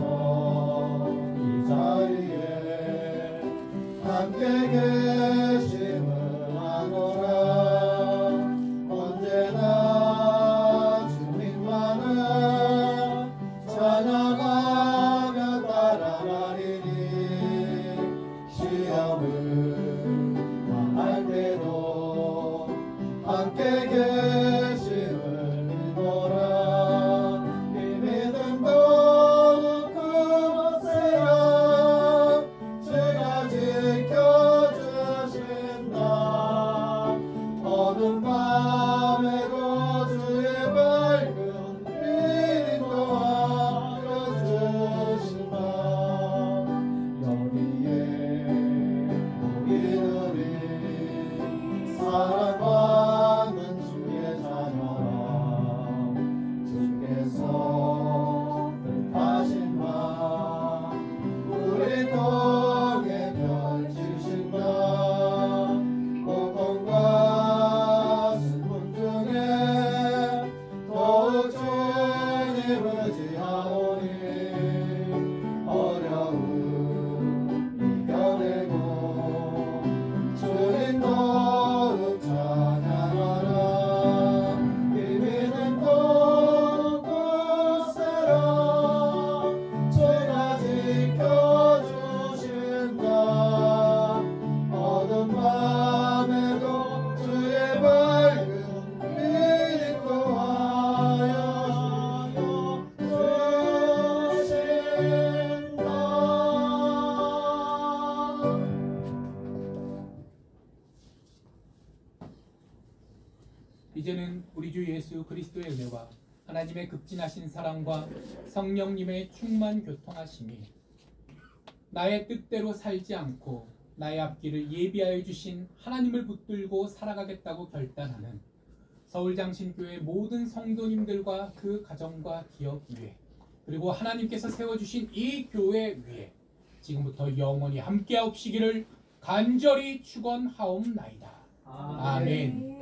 이 자리에 함께 계심을 아노라 언제나 주님만을 찬양하며 따라가리니 시험을 당할 때도 함께 계심을 믿노라 이 믿음도 그것이라 주가 지켜주신다 어두운 밤에도 주의 밝은 빛 인도하여 주신다 여기에 우리들이 사랑받는 주의 자녀라 주께서 뜻하신 바 우리 통해 펼치신다 고통과 슬픔 중에 더욱 주님 의지하오니 어려움 이겨내고 주님 더욱 찬양하라 이 믿음도 굳세라 주가 지켜주신다 어두운 밤에도 주의 밝은 빛 인도하여 주신다 이제는 우리 주 예수 그리스도의 은혜와 하나님의 극진하신 사랑과 성령님의 충만 교통하심이 나의 뜻대로 살지 않고 나의 앞길을 예비하여 주신 하나님을 붙들고 살아가겠다고 결단하는 서울장신교회 모든 성도님들과 그 가정과 기업 위에, 그리고 하나님께서 세워주신 이 교회 위에 지금부터 영원히 함께하옵시기를 간절히 축원하옵나이다. 아멘.